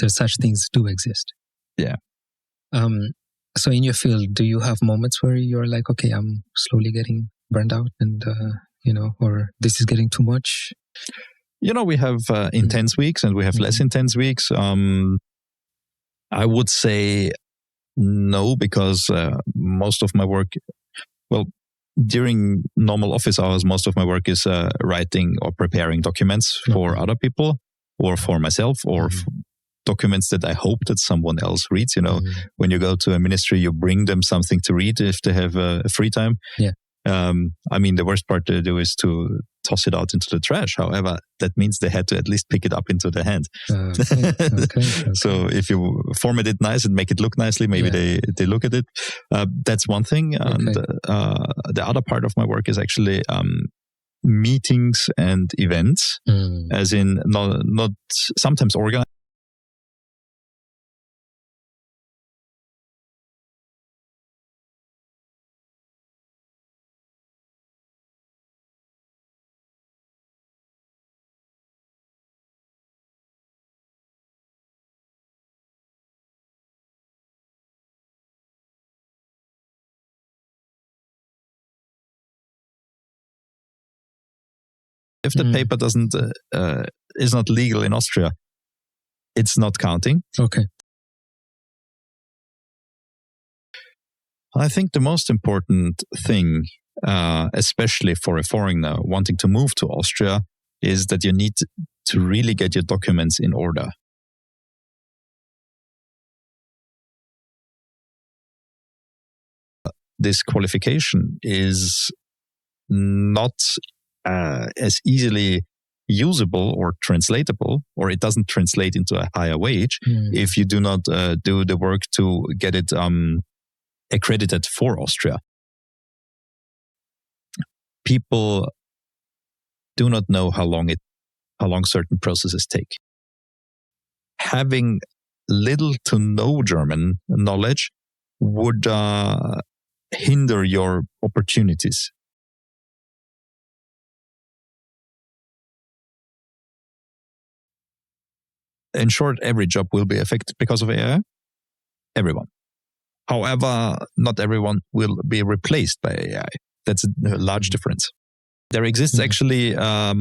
such things do exist. Yeah. So in your field, do you have moments where you're like, okay, I'm slowly getting burned out and, or this is getting too much? We have intense weeks and we have less intense weeks. I would say no, because most of my work, during normal office hours, most of my work is writing or preparing documents for other people or for myself or documents that I hope that someone else reads. When you go to a ministry, you bring them something to read if they have free time. Yeah. The worst part to do is to toss it out into the trash. However, that means they had to at least pick it up into their hand. Okay. So if you format it nice and make it look nicely, maybe they look at it. That's one thing. And the other part of my work is actually meetings and events, as in not sometimes organized. If the paper is not legal in Austria, it's not counting. Okay. I think the most important thing, especially for a foreigner wanting to move to Austria, is that you need to really get your documents in order. This qualification is not as easily usable or translatable, or it doesn't translate into a higher wage if you do not do the work to get it accredited for Austria. People do not know how long certain processes take. Having little to no German knowledge would hinder your opportunities. In short, every job will be affected because of AI. Everyone. However, not everyone will be replaced by AI. That's a large difference. There exists actually a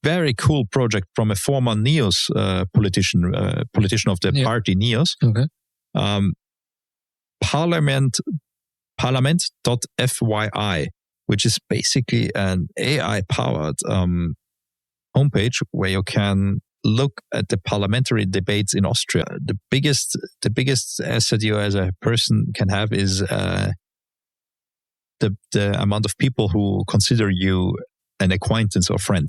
very cool project from a former NEOS politician of the party NEOS. Okay. Parliament.fyi, which is basically an AI-powered homepage where you can look at the parliamentary debates in Austria. The biggest asset you as a person can have is the amount of people who consider you an acquaintance or friend.